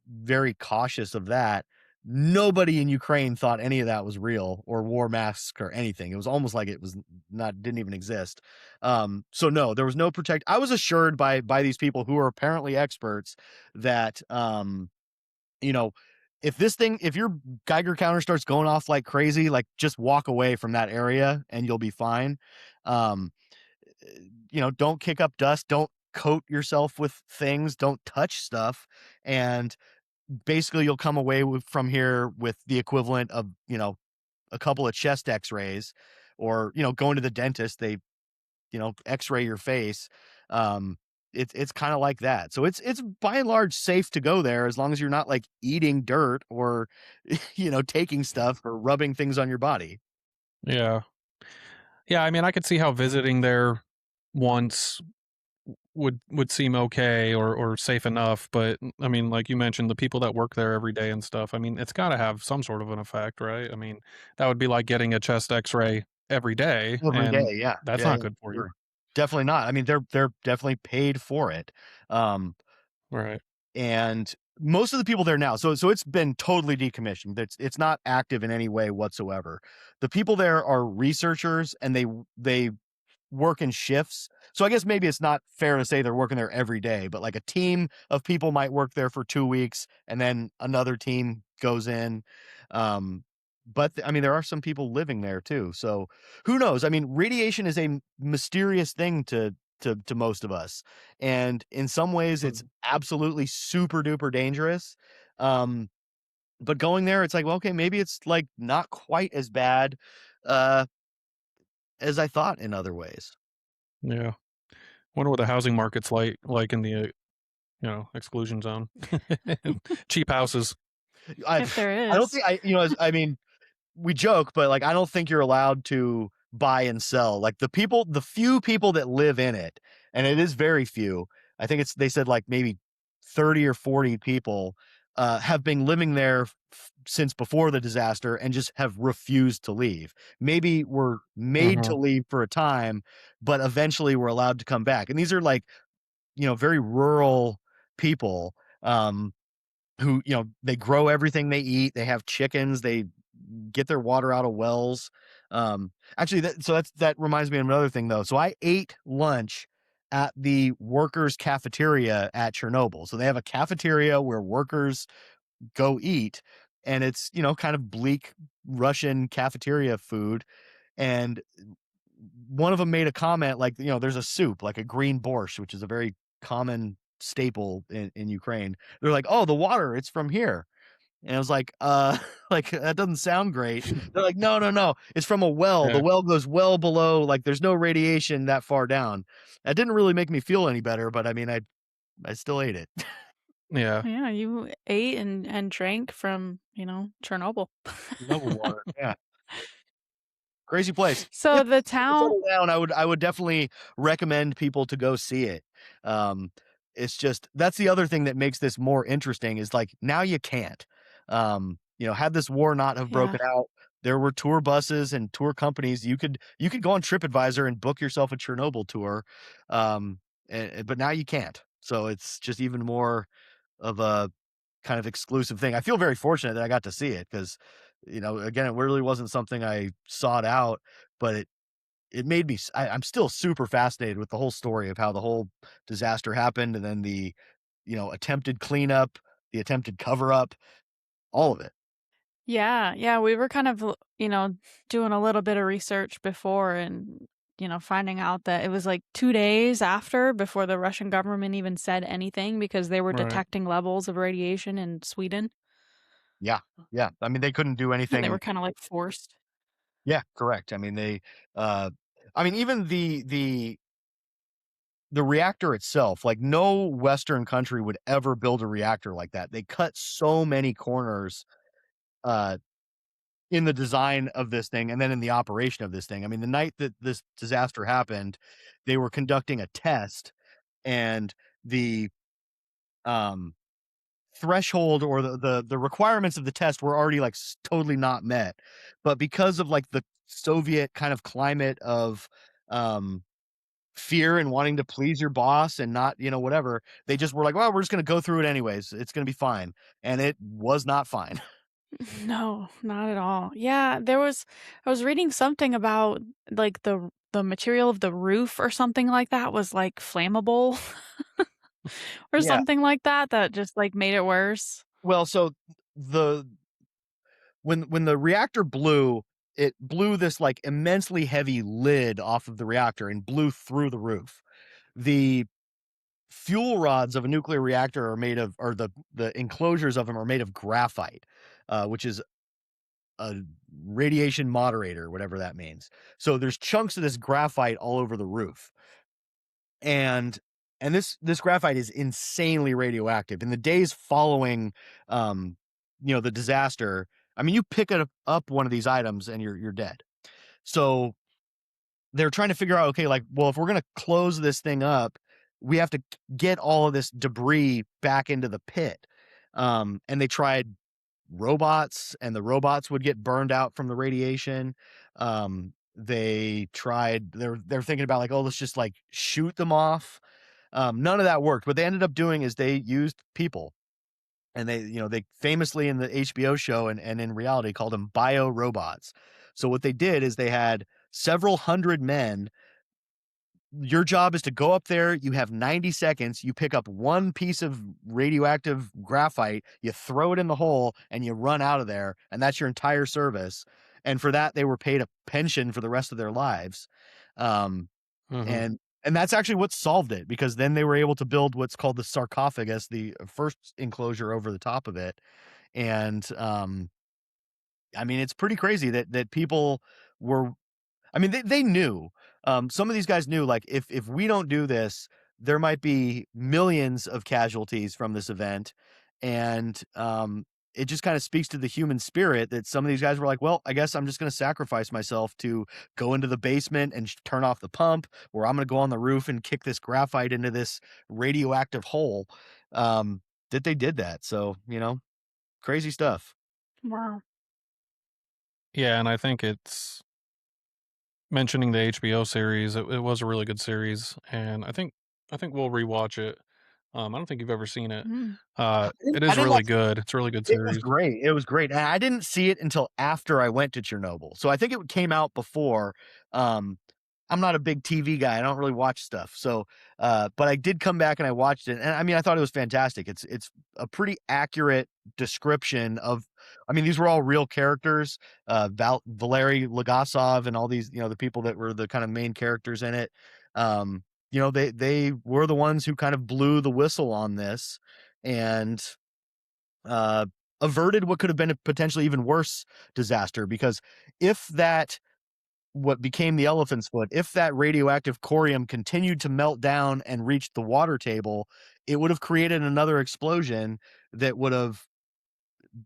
very cautious of that. Nobody in Ukraine thought any of that was real or wore masks or anything. It was almost like it was didn't even exist. So no, there was no protect. I was assured by these people who are apparently experts that, you know, if your Geiger counter starts going off like crazy, like just walk away from that area and you'll be fine. Um, don't kick up dust, don't coat yourself with things, don't touch stuff. And basically you'll come away from here with the equivalent of, a couple of chest x-rays or, going to the dentist, they, x-ray your face. It's kind of like that. So it's by and large safe to go there as long as you're not like eating dirt or, taking stuff or rubbing things on your body. Yeah. Yeah, I mean, I could see how visiting there once would seem okay or safe enough, but I mean, like you mentioned, the people that work there every day and stuff, I mean, it's got to have some sort of an effect, right? I mean, that would be like getting a chest x-ray every day Every and day, yeah. that's Yeah, not yeah, good for you. sure. Definitely not. I mean, they're definitely paid for it. Um, Right. and most of the people there now, so it's been totally decommissioned. It's not active in any way whatsoever. The people there are researchers and they work in shifts. So I guess maybe it's not fair to say they're working there every day, but like a team of people might work there for 2 weeks and then another team goes in. But I mean, there are some people living there too. So who knows? I mean, radiation is a mysterious thing to most of us. And in some ways it's absolutely super duper dangerous. But going there, it's like, well, okay, maybe it's like not quite as bad uh as I thought in other ways. Yeah. Wonder what the housing market's like in the exclusion zone. Cheap houses. I If there I don't is. think I mean, we joke, but like I don't think you're allowed to buy and sell. Like the few people that live in it, and it is very few. I think they said like maybe 30 or 40 people have been living there since before the disaster and just have refused to leave. Maybe were made to Mhm. leave for a time, but eventually were allowed to come back. And these are like, very rural people. Who, they grow everything they eat. They have chickens. They get their water out of wells. Actually, that reminds me of another thing though. So I ate lunch at the workers' cafeteria at Chernobyl. So they have a cafeteria where workers go eat. and it's, kind of bleak Russian cafeteria food. And one of them made a comment like, there's a soup, like a green borscht, which is a very common staple in Ukraine. They're like, "Oh, the water, it's from here." And I was like, like, that doesn't sound great. They're like, "No, no, no. It's from a well. The Yeah. well goes well below, like, there's no radiation that far down." That didn't really make me feel any better, but I mean, I still ate it. Yeah. Yeah, you ate and drank from, Chernobyl. Noble water. Yeah. Crazy place. So If the this ever town settled down, I would definitely recommend people to go see it. Um, it's just that's the other thing that makes this more interesting is, like, now you can't. Had this war not have Yeah. broken out, there were tour buses and tour companies. You could go on TripAdvisor and book yourself a Chernobyl tour, um, but now you can't. So it's just even more of a kind of exclusive thing. I feel very fortunate that I got to see it because, again, it really wasn't something I sought out, but it made me. I'm still super fascinated with the whole story of how the whole disaster happened, and then the, attempted cleanup, the attempted cover up, all of it. Yeah, yeah, we were kind of, doing a little bit of research before and, finding out that it was like 2 days after before the Russian government even said anything because they were Right. detecting levels of radiation in Sweden, Yeah, yeah. I mean, they couldn't do and they were anything. kinda, like, forced. Yeah, correct. I mean, uh, even the reactor itself, like, no Western country would ever build a reactor like that. They cut so many corners, uh, in the design of this thing and then in the operation of this thing. I mean, the night that this disaster happened, they were conducting a test, and the, um, threshold or the requirements of the test were already, like, totally not met. But because of, like, the Soviet kind of climate of, um, fear and wanting to please your boss and not, whatever, they just were like, "Well, we're just gonna go through it anyways. It's gonna be fine." And it was not fine. No, not at all. Yeah, I was reading something about, like, the material of the roof or something like that was, like, flammable or Yeah. something like that, that just, like, made it worse. Well, so the when the reactor blew, it blew this, like, immensely heavy lid off of the reactor and blew through the roof. The fuel rods of a nuclear reactor are made of or the enclosures of them are made of graphite, which is a radiation moderator, whatever that means. So there's chunks of this graphite all over the roof. And this graphite is insanely radioactive. In the days following, um, the disaster, I mean, you pick it up one of these items and you're dead. So they're trying to figure out, okay, like, well, if we're gonna close this thing up, we have to get all of this debris back into the pit. And they tried robots, and the robots would get burned out from the radiation. They're thinking about, like, oh, let's just, like, shoot them off. None of that worked. What they ended up doing is they used people, and they famously in the HBO show and in reality called them bio robots. So what they did is they had several hundred men. Your job is to go up there, you have 90 seconds, you pick up one piece of radioactive graphite, you throw it in the hole, and you run out of there, and that's your entire service. And for that, they were paid a pension for the rest of their lives. Um, Mhm. and that's actually what solved it, because then they were able to build what's called the sarcophagus, the first enclosure over the top of it. And, I mean, it's pretty crazy that people were I mean, they knew. Some of these guys knew, like, if we don't do this, there might be millions of casualties from this event, and, it just kinda speaks to the human spirit that some of these guys were like, "Well, I guess I'm just gonna sacrifice myself to go into the basement and turn off the pump, or I'm gonna go on the roof and kick this graphite into this radioactive hole." Um, that they did that, so, crazy stuff. Wow. Yeah, and I think it's mentioning the HBO series, it was a really good series, and I think we'll rewatch it. I don't think you've ever seen it. Mm. It I is didn't really good. It's a really good It was series. great, it was great, and I didn't see it until after I went to Chernobyl, so I think it came out before. um, I'm not a big TV guy. I don't really watch stuff. So, but I did come back and I watched it, and I mean, I thought it was fantastic. It's a pretty accurate description of. I mean, these were all real characters. Valery Legasov and all these, the people that were the kind of main characters in it. They were the ones who kind of blew the whistle on this, and uh, averted what could have been a potentially even worse disaster. Because if that what became the elephant's foot, if that radioactive corium continued to melt down and reach the water table, it would have created another explosion that would have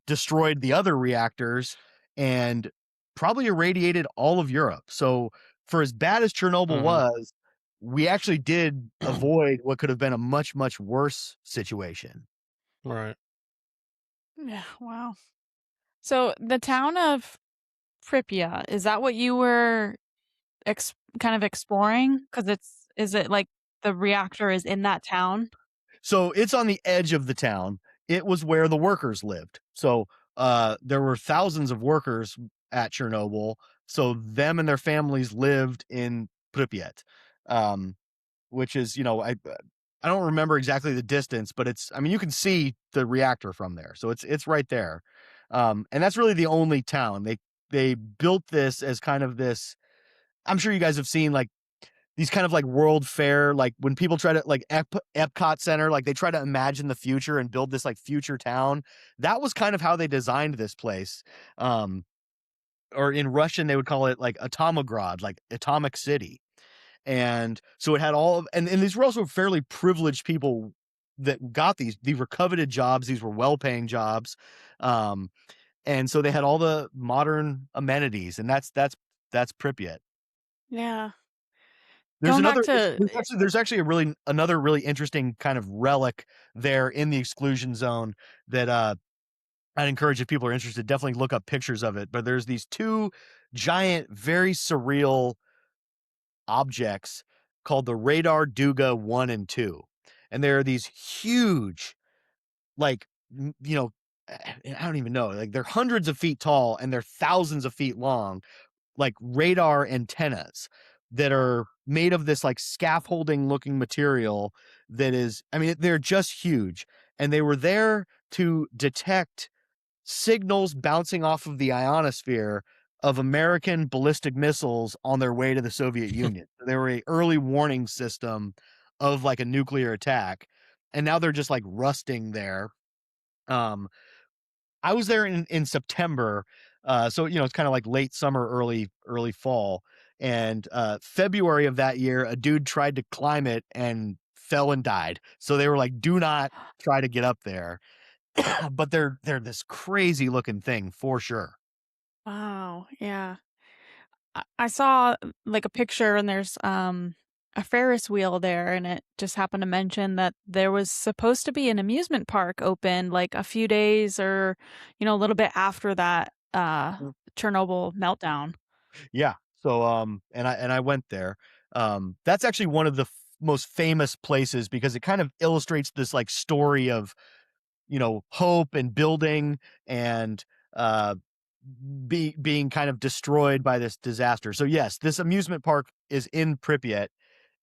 destroyed the other reactors and probably irradiated all of Europe. So for as bad as Chernobyl was, we actually did avoid what could have been a much, much worse situation. Right. Yeah, wow. So the town of Pripyat, is that what you were kind of exploring? Because is it like the reactor is in that town? So it's on the edge of the town. It was where the workers lived. So there were thousands of workers at Chernobyl. So them and their families lived in Pripyat, which is, I don't remember exactly the distance, but I mean, you can see the reactor from there. So it's right there. And that's really the only town. They built this as kind of this. I'm sure you guys have seen like these kind of like World Fair, like when people try to like Epcot Center, like they try to imagine the future and build this like future town. That was kind of how they designed this place. Or in Russian, they would call it like Atomograd, like Atomic City. And so it had and these were also fairly privileged people that got these were coveted jobs. These were well-paying jobs. And so they had all the modern amenities, and that's Pripyat. Yeah. There's Going back another to there's actually another really interesting kind of relic there in the exclusion zone that I'd encourage, if people are interested, definitely look up pictures of it. But there's these two giant, very surreal objects called the Radar Duga 1 and 2. And there are these huge, like, I don't even know, like they're hundreds of feet tall and they're thousands of feet long, like radar antennas that are made of this like scaffolding looking material that is, I mean, they're just huge. And they were there to detect signals bouncing off of the ionosphere of American ballistic missiles on their way to the Soviet Union. They were an early warning system of like a nuclear attack. And now they're just like rusting there. I was there in September. So, it's kind of like late summer, early fall. And February of that year, a dude tried to climb it and fell and died. So they were like, do not try to get up there. But they're this crazy looking thing for sure. wow, yeah. I saw like a picture and there's a Ferris wheel there, and it just happened to mention that there was supposed to be an amusement park open like a few days or a little bit after that Chernobyl meltdown. Yeah. So and I went there. That's actually one of the most famous places because it kind of illustrates this like story of, hope and building and uh being kind of destroyed by this disaster. So yes, this amusement park is in Pripyat,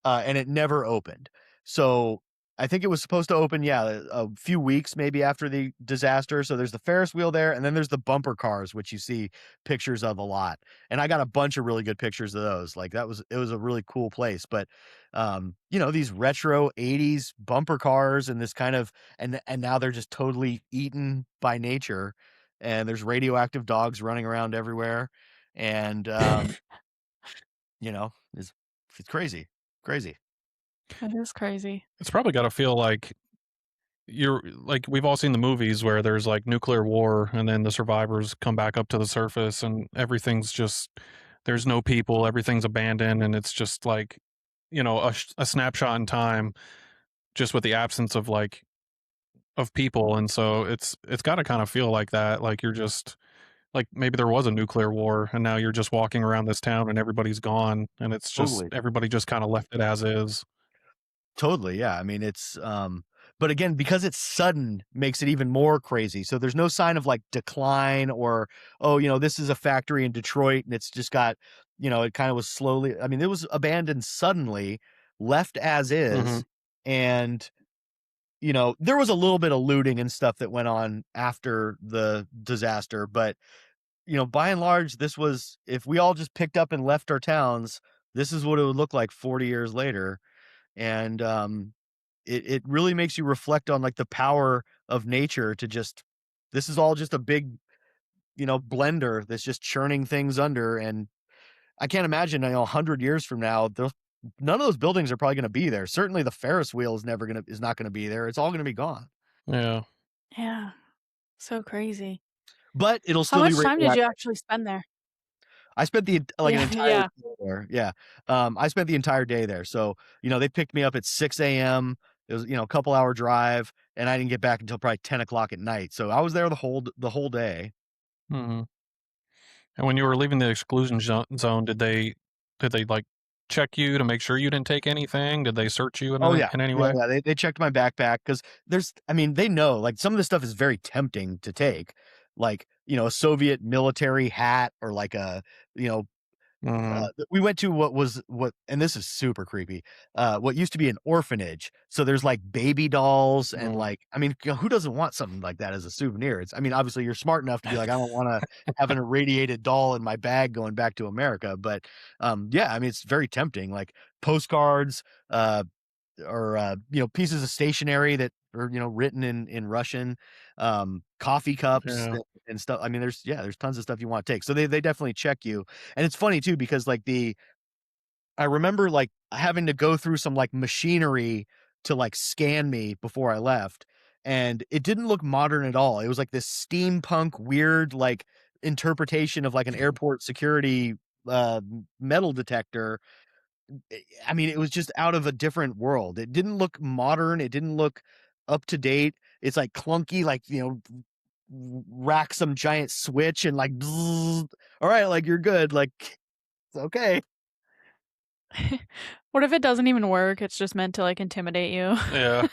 and it never opened. So I think it was supposed to open, a few weeks maybe after the disaster. So there's the Ferris wheel there, and then there's the bumper cars, which you see pictures of a lot. And I got a bunch of really good pictures of those. Like it was a really cool place. But these retro 80s bumper cars and this kind of and now they're just totally eaten by nature. And there's radioactive dogs running around everywhere. And it's crazy. Crazy. That is crazy. It's probably got to feel like you're like we've all seen the movies where there's like nuclear war and then the survivors come back up to the surface and everything's just there's no people, everything's abandoned, and it's just like a snapshot in time, just with the absence of of people. And so it's got to kind of feel like that, like you're just like maybe there was a nuclear war and now you're just walking around this town and everybody's gone and it's just Totally. everybody just kind of left it as is. Totally, yeah. I mean, it's but again, because it's sudden makes it even more crazy. So there's no sign of like decline or, oh, this is a factory in Detroit and it's just got, it kind of was slowly, I mean, it was abandoned suddenly, left as Mhm. is, and there was a little bit of looting and stuff that went on after the disaster, but by and large, this was, if we all just picked up and left our towns, this is what it would look like 40 years later. And it really makes you reflect on like the power of nature to just, this is all just a big, blender that's just churning things under. And I can't imagine, 100 years from now, none of those buildings are probably going to be there. Certainly the Ferris wheel is not going to be there. It's all going to be gone, Yeah. Yeah. So crazy. but it'll How still be much time did you radioactive. actually spend there? I spent like an Yeah, entire yeah. day there. Yeah. I spent the entire day there. So, they picked me up at 6 a.m. It was, a couple hour drive, and I didn't get back until probably 10 o'clock at night. So I was there the whole day. Mhm. And when you were leaving the zone, did they like check you to make sure you didn't take anything? Did they search you Oh yeah. in any Yeah, way? yeah. They checked my backpack because they know like some of this stuff is very tempting to take. Like, a Soviet military hat, or like a, you know, Mhm. we went to and this is super creepy, what used to be an orphanage. So there's like baby dolls and Mm. like, I mean, who doesn't want something like that as a souvenir? I mean, obviously you're smart enough to be like, I don't want to have an irradiated doll in my bag going back to America. But yeah, I mean, it's very tempting, like postcards, or pieces of stationery that are written in Russian, coffee cups Yeah. and stuff. I mean, there's tons of stuff you want to take. So they definitely check you. And it's funny too because like I remember like having to go through some like machinery to like scan me before I left, and it didn't look modern at all. It was like this steampunk weird like interpretation of like an airport security metal detector. I mean, it was just out of a different world. It didn't look modern. It didn't look up to date. It's like clunky, like, rack some giant switch and like, bzzz, all right, like you're good. Like, it's okay. What if it doesn't even work? It's just meant to like intimidate you. Yeah.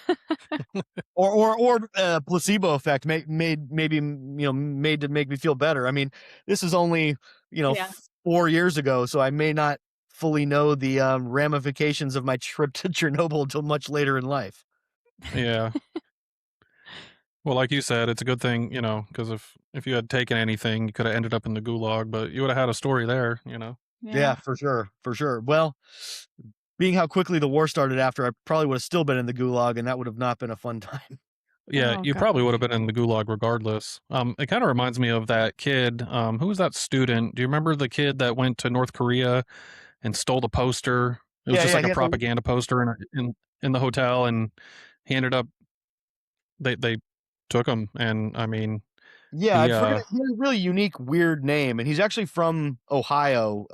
Or placebo effect made to make me feel better. I mean, this is only, Yeah. 4 years ago, so I may not fully know the ramifications of my trip to Chernobyl until much later in life. Yeah. Well, like you said, it's a good thing, because if you had taken anything, you could have ended up in the gulag, but you would have had a story there. Yeah, Yeah. for sure, for sure. Well, being how quickly the war started after, I probably would have still been in the gulag, and that would have not been a fun time. Yeah, Oh you probably would have gosh. been in the gulag regardless. It kind of reminds me of that kid. Who was that student? Do you remember the kid that went to North Korea and stole the poster? It was Yeah, just yeah, like he a had the propaganda poster in the hotel, and he ended up they took him, and I mean, yeah, I he forget. He had a really unique, weird name, and he's actually from Ohio,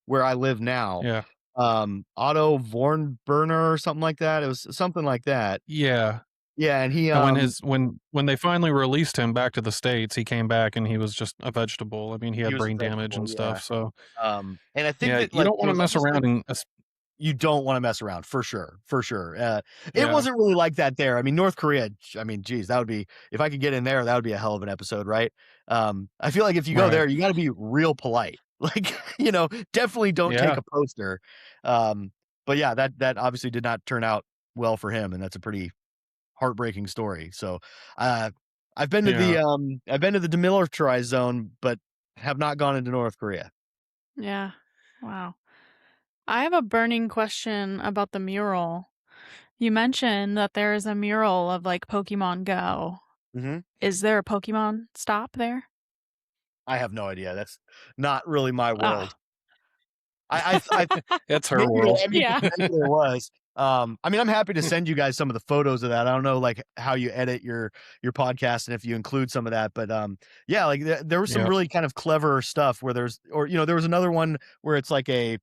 where I live now. yeah. Otto Vornberner or something like that. It was something like that. Yeah. Yeah, and he And when they finally released him back to the States, he came back and he was just a vegetable. I mean, he he had was a brain damage vegetable. and Yeah, stuff, so and I think yeah, that you like don't it wanna was mess almost like around and you don't want to mess around for sure, for sure. It yeah, wasn't really like that there. I mean, North Korea. I mean, geez, that would be, if I could get in there, that would be a hell of an episode, right? I feel like if you go right. there, you got to be real polite. Like, definitely don't take Yeah, a poster. Um, but yeah, that obviously did not turn out well for him, and that's a pretty heartbreaking story. So, uh, yeah. I've been to the demilitarized zone, but have not gone into North Korea. Yeah. Wow. I have a burning question about the mural. You mentioned that there is a mural of like Pokemon Go. Hmm. Is there a Pokemon stop there? I have no idea. That's not really my Oh. world. I It's her maybe world. there, Yeah. maybe there was. I mean, I'm happy to send you guys some of the photos of that. I don't know, like how you edit your podcast and if you include some of that, but yeah, like there was some Yep. really kind of clever stuff where there was another one where it's like a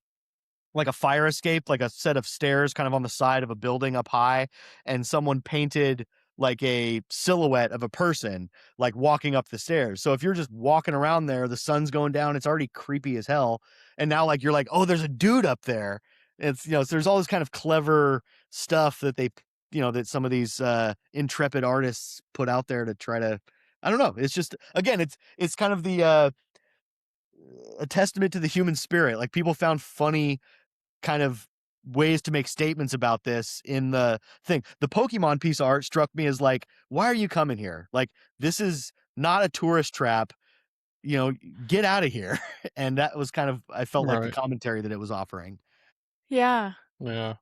fire escape, like a set of stairs kind of on the side of a building up high, and someone painted like a silhouette of a person like walking up the stairs. So if you're just walking around there, the sun's going down, it's already creepy as hell. And now like you're like, oh, there's a dude up there. It's so there's all this kind of clever stuff that that some of these intrepid artists put out there to try to, I don't know. It's just, again, it's kind of the a testament to the human spirit. Like people found funny kind of ways to make statements about this in the thing. The Pokemon piece of art struck me as like, why are you coming here? Like, this is not a tourist trap. You know, get out of here. And that was kind of, I felt like the Right. commentary that it was offering. Yeah. Yeah.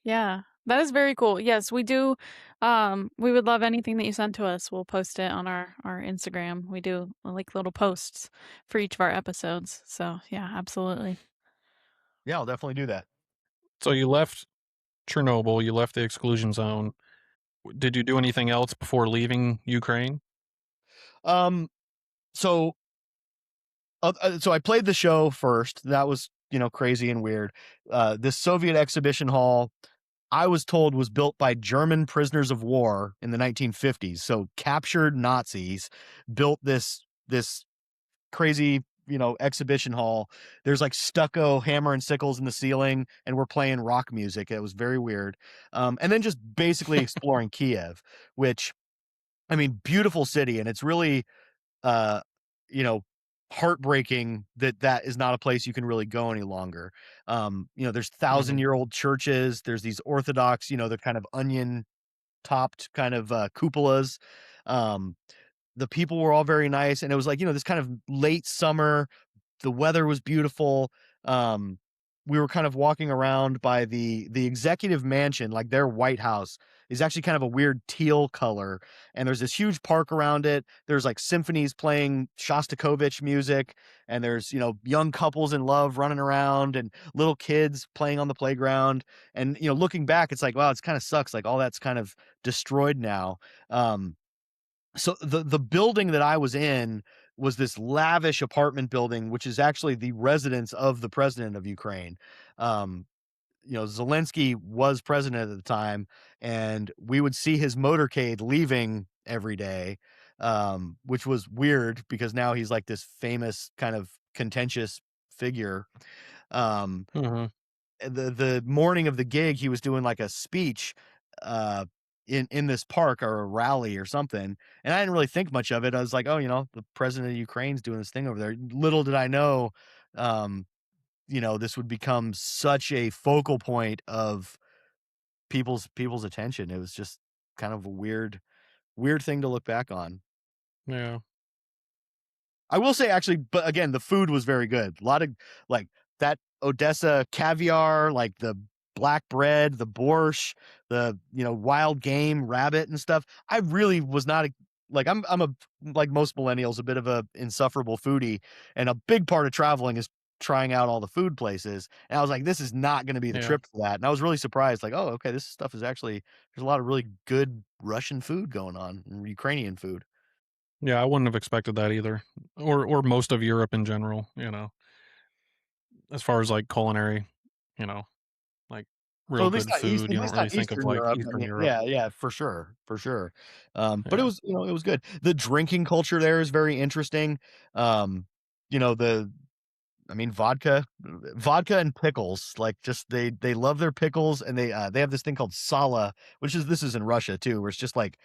Yeah. That is very cool. Yes, we do. We would love anything that you send to us. We'll post it on our Instagram. We do like little posts for each of our episodes. So yeah, absolutely. Yeah, I'll definitely do that. So you left Chernobyl, you left the exclusion zone. Did you do anything else before leaving Ukraine? Um, so, so I played the show first. That was, you know, crazy and weird. This Soviet exhibition hall, I was told, was built by German prisoners of war in the 1950s. So captured Nazis built this crazy, you know, exhibition hall. There's like stucco hammer and sickles in the ceiling, and we're playing rock music. It was very weird. And then just basically exploring Kiev, which, I mean, beautiful city, and it's really uh, you know, heartbreaking that that is not a place you can really go any longer. You know, there's Mhm. 1,000-year-old churches. There's these Orthodox, you know, the kind of onion topped kind of cupolas. Um, the people were all very nice, and it was like, you know, this kind of late summer. The weather was beautiful. Um, we were kind of walking around by the executive mansion, like their White House is actually kind of a weird teal color, and there's this huge park around it. There's like symphonies playing Shostakovich music, and there's, you know, young couples in love running around and little kids playing on the playground. And, you know, looking back, it's like, wow, it's kind of sucks. Like all that's kind of destroyed now. Um, so the building that I was in was this lavish apartment building, which is actually the residence of the president of Ukraine. Um, you know, Zelensky was president at the time, and we would see his motorcade leaving every day, which was weird because now he's like this famous kind of contentious figure. Um, Mhm. the morning of the gig, he was doing like a speech uh in this park or a rally or something, and I didn't really think much of it. I was like, oh, you know, the president of Ukraine's doing this thing over there. Little did I know, um you know, this would become such a focal point of people's attention. It was just kind of a weird thing to look back on. Yeah. I will say, actually, but again, the food was very good. A lot of like that Odessa caviar, like the black bread, the borscht, the, you know, wild game, rabbit and stuff. I really was not like I'm a, like most millennials, a bit of a insufferable foodie, and a big part of traveling is trying out all the food places. And I was like, this is not going to be the Yeah. trip for that. And I was really surprised, like, oh, okay, this stuff is actually, there's a lot of really good Russian food going on, and Ukrainian food. Yeah, I wouldn't have expected that either. Or most of Europe in general, you know, as far as like culinary, you know, like Well, real at least good not East food. at You don't least not really think of Eastern like Europe. I Eastern mean, Europe. yeah, yeah, for sure, for sure. But it Yeah. was, you know, it was good. The drinking culture there is very interesting. Um, you know, I mean, vodka and pickles, like just they love their pickles, and they have this thing called sala, which is, this is in Russia too, where it's just like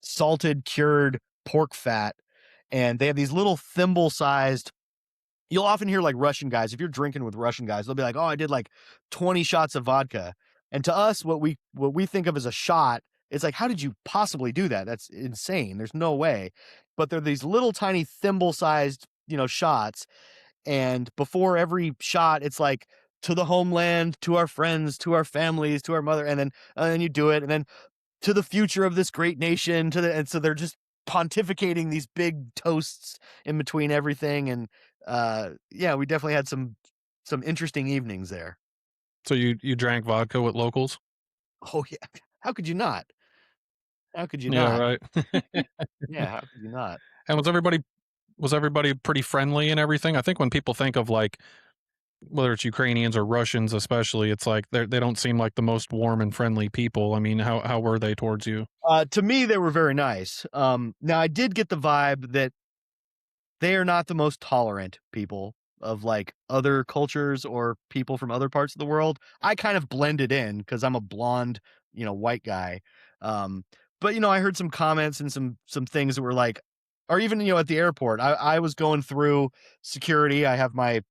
salted cured pork fat, and they have these little thimble-sized. You'll often hear like Russian guys, if you're drinking with Russian guys, they'll be like, "Oh, I did like 20 shots of vodka." And to us, what we think of as a shot, it's like, how did you possibly do that? That's insane. There's no way. But they're these little tiny thimble-sized, you know, shots. And before every shot, it's like, to the homeland, to our friends, to our families, to our mother, and then you do it, and then to the future of this great nation, to the, and so they're just pontificating these big toasts in between everything. And yeah, we definitely had some interesting evenings there. So you drank vodka with locals? Oh yeah, how could you not? How could you Yeah, not? right. Yeah, how could you not? And was everybody pretty friendly and everything? I think when people think of like whether it's Ukrainians or Russians especially, it's like they don't seem like the most warm and friendly people. I mean, how were they towards you? To me, they were very nice. Now I did get the vibe that they are not the most tolerant people of like other cultures or people from other parts of the world. I kind of blended in because I'm a blonde, you know, white guy. Um, but you know, I heard some comments and some things that were like, or even, at the airport. I was going through security. I have my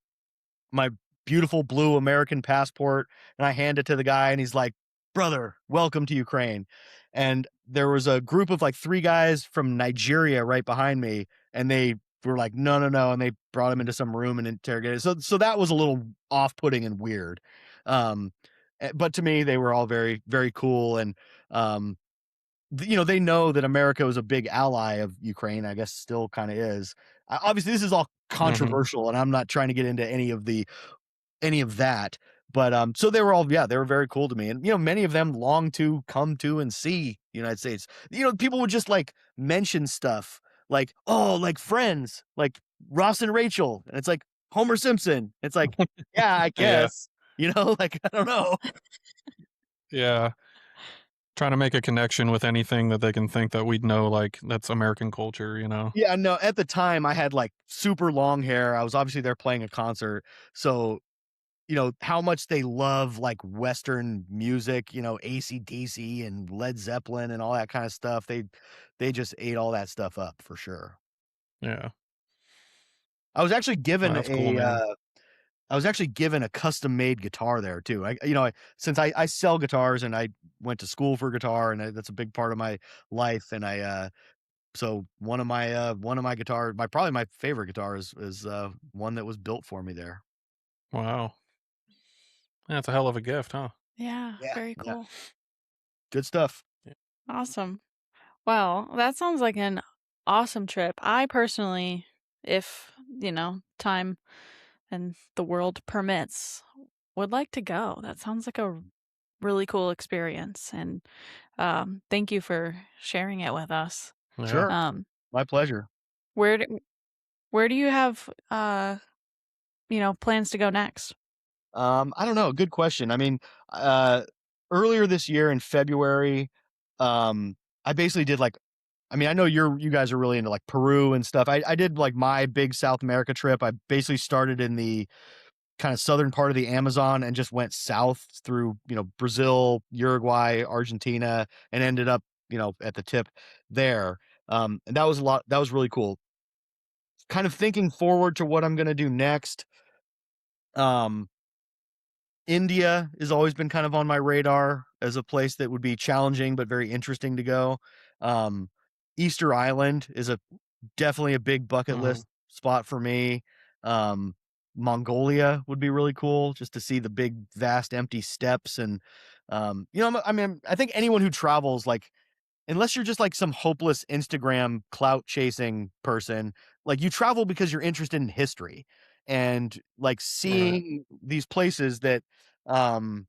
beautiful blue American passport, and I hand it to the guy, and he's like, "Brother, welcome to Ukraine." And there was a group of like 3 guys from Nigeria right behind me, and they were like, "No, no, no," and they brought him into some room and interrogated. So that was a little off-putting and weird. Um, but to me, they were all very, very cool, and, um, they know that America was a big ally of Ukraine, I guess still kinda is. Obviously, this is all Hmm. controversial, and I'm not trying to get into any of that. But so they were all, yeah, they were very cool to me. And many of them long to come to and see the United States. People would just like mention stuff like, oh, like Friends, like Ross and Rachel. And it's like Homer Simpson. It's like, yeah, I Yeah, guess. Like I don't know. yeah. Trying to make a connection with anything that they can think that we'd know, like that's American culture, you know. Yeah, no, at the time I had like super long hair. I was obviously there playing a concert. So how much they love like Western music, AC/DC and Led Zeppelin and all that kind of stuff. They just ate all that stuff up for sure. Yeah. I was actually Oh, given that's cool, a man. I was actually given a custom made guitar there too. Since I sell guitars and I went to school for guitar and that's a big part of my life. And so one of my guitar, probably my favorite guitar is one that was built for me there. Wow. That's a hell of a gift, huh? Yeah, Yeah. very Yeah. cool. Good stuff. Yeah. Awesome. Well, that sounds like an awesome trip. I personally, if, time and the world permits, would like to go. That sounds like a really cool experience. And thank you for sharing it with us. Yeah. Sure. Um, My pleasure. where do, where do you have plans to go next? I don't know. Good question. I mean, uh, earlier this year in February, I basically did like, I mean, I know you guys are really into like Peru and stuff. I did like my big South America trip. I basically started in the kind of southern part of the Amazon and just went south through, Brazil, Uruguay, Argentina, and ended up, at the tip there. And that was a lot. That was really cool. Kind of thinking forward to what I'm going to do next. Um, India has always been kind of on my radar as a place that would be challenging but very interesting to go. Um, Easter Island is a definitely a big bucket Mhm. list spot for me. Um, Mongolia would be really cool just to see the big, vast, empty steppes. And I mean, I think anyone who travels, like, unless you're just like some hopeless Instagram clout chasing person, like you travel because you're interested in history and like Right. seeing these places that um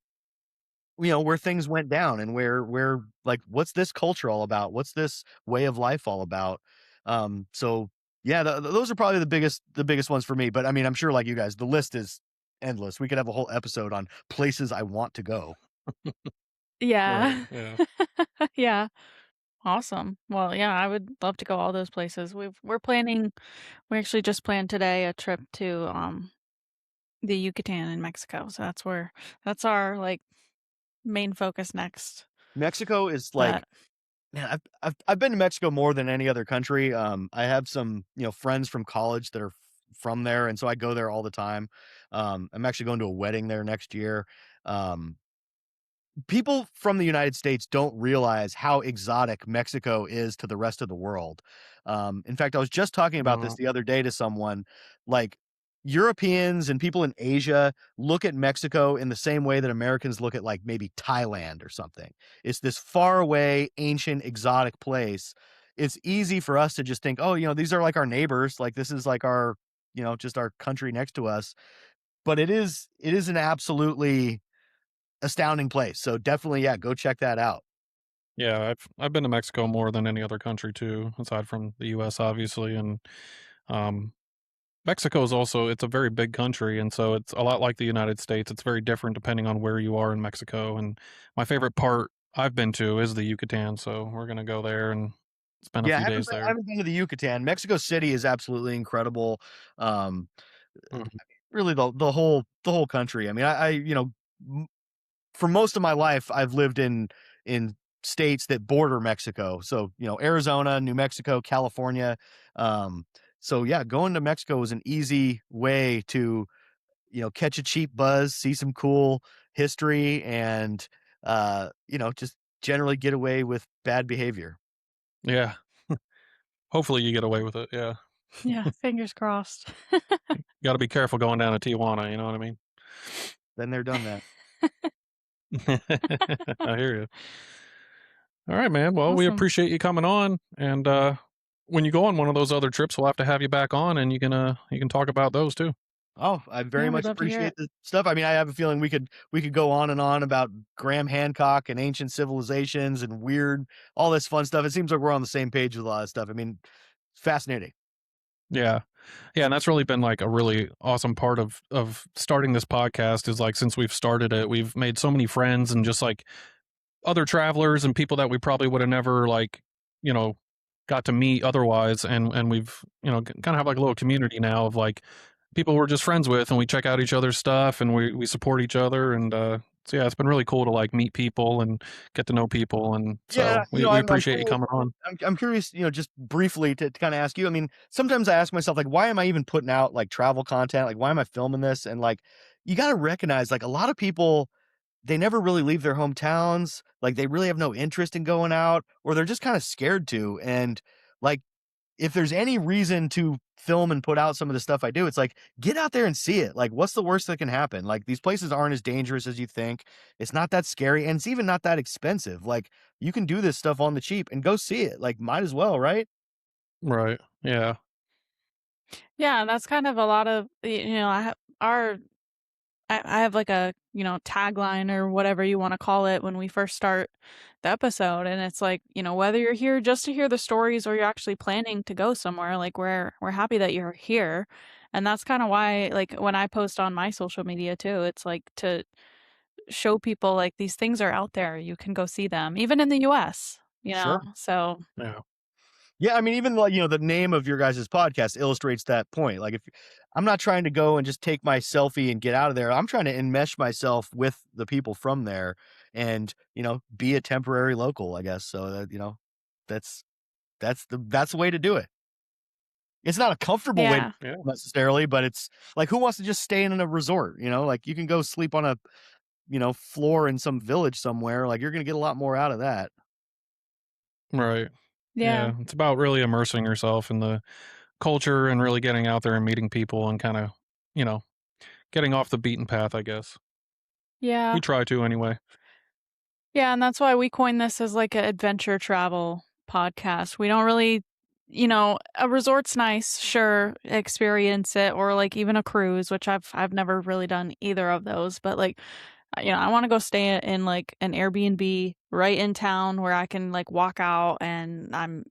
where things went down and where like what's this culture all about? What's this way of life all about? So yeah, those are probably the biggest ones for me, but I mean, I'm sure like you guys, the list is endless. We could have a whole episode on places I want to go. Right. Yeah. Yeah. Yeah. Awesome. Well, yeah, I would love to go all those places. We actually just planned today a trip to the Yucatan in Mexico. So that's our like main focus next. Mexico is like, But man, I've been to Mexico more than any other country. I have some, friends from college that are from there, and so I go there all the time. I'm actually going to a wedding there next year. Um, People from the United States don't realize how exotic Mexico is to the rest of the world. In fact, I was just talking about this Mhm. the other day to someone. Like, Europeans and people in Asia look at Mexico in the same way that Americans look at like maybe Thailand or something. It's this far away, ancient, exotic place. It's easy for us to just think, oh, these are like our neighbors. Like this is like our, just our country next to us. But it is an absolutely astounding place. So definitely, yeah, go check that out. Yeah, I've been to Mexico more than any other country too, aside from the US obviously, and um Mexico is also it's a very big country, and so it's a lot like the United States. It's very different depending on where you are in Mexico, and my favorite part I've been to is the Yucatan, so we're gonna go there and spend a Yeah, few days I there. haven't been to the Yucatan. Mexico City is absolutely incredible. Um, Mhm. Really the whole country. I mean, m for most of my life, I've lived in states that border Mexico. So, Arizona, New Mexico, California. So yeah, going to Mexico was an easy way to, catch a cheap buzz, see some cool history, and, just generally get away with bad behavior. Yeah. Hopefully you get away with it. Yeah. Yeah, fingers crossed. You got to be careful going down to Tijuana. You know what I mean? Been there, done that. I hear you. All right, man. Well, we Awesome. appreciate you coming on, and when you go on one of those other trips, we'll have to have you back on, and you can talk about those too. Oh, I very Yeah, we'd much love to hear appreciate it. the stuff. I mean, I have a feeling we could go on and on about Graham Hancock and ancient civilizations and weird, all this fun stuff. It seems like we're on the same page with a lot of stuff. I mean, fascinating. Yeah. Yeah, and that's really been like a really awesome part of starting this podcast is like since we've started it, we've made so many friends and just like other travelers and people that we probably would have never like, you know, got to meet otherwise and we've, kind of have like a little community now of like people we're just friends with and we check out each other's stuff and we support each other and so yeah, it's been really cool to like meet people and get to know people and Yeah, so we I'm appreciate you curious. coming on. I'm curious, just briefly to kind of ask you. I mean, sometimes I ask myself, like, why am I even putting out like travel content? Like, why am I filming this? And like, you got to recognize, like, a lot of people, they never really leave their hometowns. Like, they really have no interest in going out, or they're just kind of scared to. And like, if there's any reason to film and put out some of the stuff I do, it's like, get out there and see it. Like, what's the worst that can happen? Like, these places aren't as dangerous as you think. It's not that scary, and it's even not that expensive. Like, you can do this stuff on the cheap and go see it. Like, might as well, right? Right. Yeah. Yeah, that's kind of a lot of I have I have like a tagline or whatever you want to call it when we first start the episode, and it's like whether you're here just to hear the stories or you're actually planning to go somewhere, like we're happy that you're here, and that's kind of why like when I post on my social media too, it's like to show people like these things are out there, you can go see them, even in the U.S. Sure. So Yeah. Yeah, I mean, even like, the name of your guys' podcast illustrates that point. Like, if I'm not trying to go and just take my selfie and get out of there, I'm trying to enmesh myself with the people from there and, be a temporary local, I guess. So that, that's that's the way to do it. It's not a comfortable way to yeah, Yeah. necessarily, but it's like, who wants to just stay in a resort? Like, you can go sleep on a, floor in some village somewhere. Like, you're going to get a lot more out of that. Right. yeah, Yeah. It's about really immersing yourself in the culture and really getting out there and meeting people and kind of, you know, getting off the beaten path, I guess. yeah. We try to anyway. Yeah, and that's why we coined this as like an adventure travel podcast. We don't really, a resort's nice, sure, experience it, or like even a cruise, which I've never really done either of those. But like, I want to go stay in like an Airbnb right in town where I can like walk out and I'm,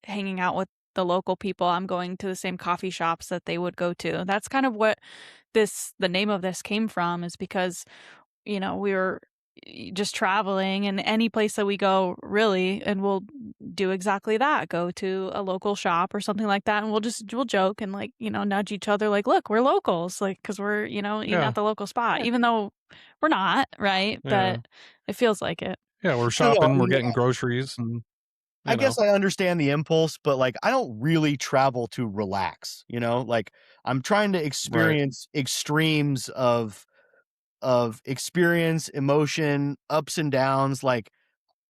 hanging out with the local people. I'm going to the same coffee shops that they would go to. That's kind of what the name of this came from, is because we were just traveling and any place that we go really, and we'll do exactly that, go to a local shop or something like that, and we'll joke and like nudge each other like, look, we're locals, like because we're eating Yeah. at the local spot, even though we're not, right? Yeah. But it feels like it. Yeah. We're I don't know. I shopping, we're mean, getting groceries and, I you know, guess I understand the impulse, but like, I don't really travel to relax, like, I'm trying to right. experience extremes of experience, emotion, ups and downs. Like,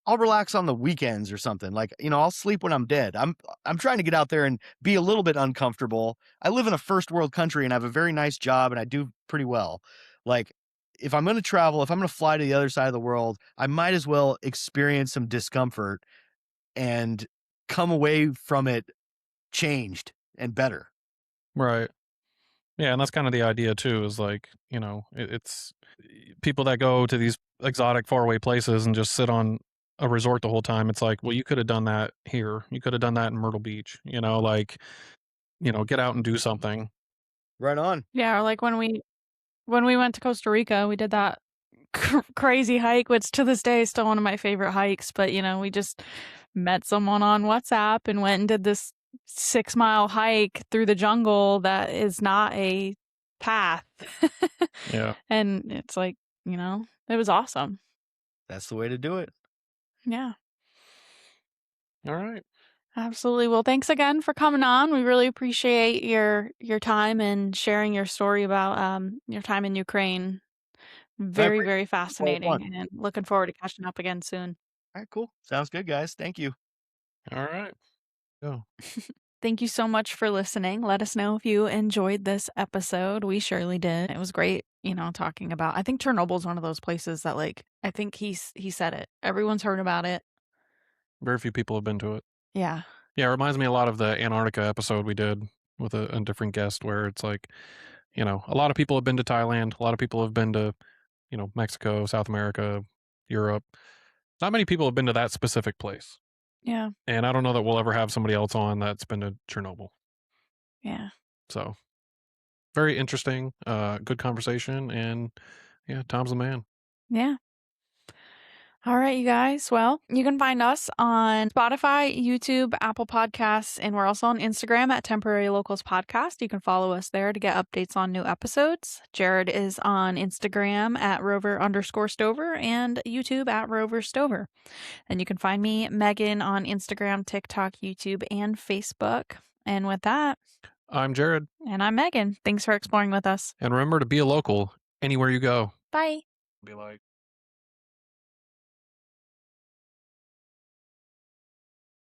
I'll relax on the weekends or something. Like, I'll sleep when I'm dead. I'm trying to get out there and be a little bit uncomfortable. I live in a first world country and I have a very nice job and I do pretty well. Like, if I'm going to travel, if I'm going to fly to the other side of the world, I might as well experience some discomfort and come away from it changed and better. Right. Yeah. And that's kind of the idea too, is like, it's people that go to these exotic faraway places and just sit on a resort the whole time. It's like, well, you could have done that here. You could have done that in Myrtle Beach, like, get out and do something. Right on. Yeah, or like when we went to Costa Rica, we did that crazy hike, which to this day is still one of my favorite hikes. But we just met someone on WhatsApp and went and did this 6-mile hike through the jungle that is not a path. Yeah. And it's like, it was awesome. That's the way to do it. Yeah. All right. Absolutely. Well, thanks again for coming on. We really appreciate your time and sharing your story about your time in Ukraine. I Very, appreciate very it. It's all fun. fascinating, and looking forward to catching up again soon. All right, cool. Sounds good, guys. Thank you. All right. Go. Thank you so much for listening. Let us know if you enjoyed this episode. We surely did. It was great, talking about. I think Chernobyl's one of those places that, like, I think he said it. Everyone's heard about it. Very few people have been to it. Yeah. Yeah, it reminds me a lot of the Antarctica episode we did with a different guest, where it's like, a lot of people have been to Thailand, a lot of people have been to, Mexico, South America, Europe. Not many people have been to that specific place. Yeah. And I don't know that we'll ever have somebody else on that's been to Chernobyl. Yeah. So very interesting, good conversation, and yeah, Tom's the man. Yeah. All right, you guys. Well, you can find us on Spotify, YouTube, Apple Podcasts, and we're also on Instagram at Temporary Locals Podcast. You can follow us there to get updates on new episodes. Jared is on Instagram at Rover_Stover and YouTube at Rover Stover. And you can find me, Megan, on Instagram, TikTok, YouTube, and Facebook. And with that, I'm Jared. and I'm Megan. Thanks for exploring with us. And remember to be a local anywhere you go. Bye. Be like,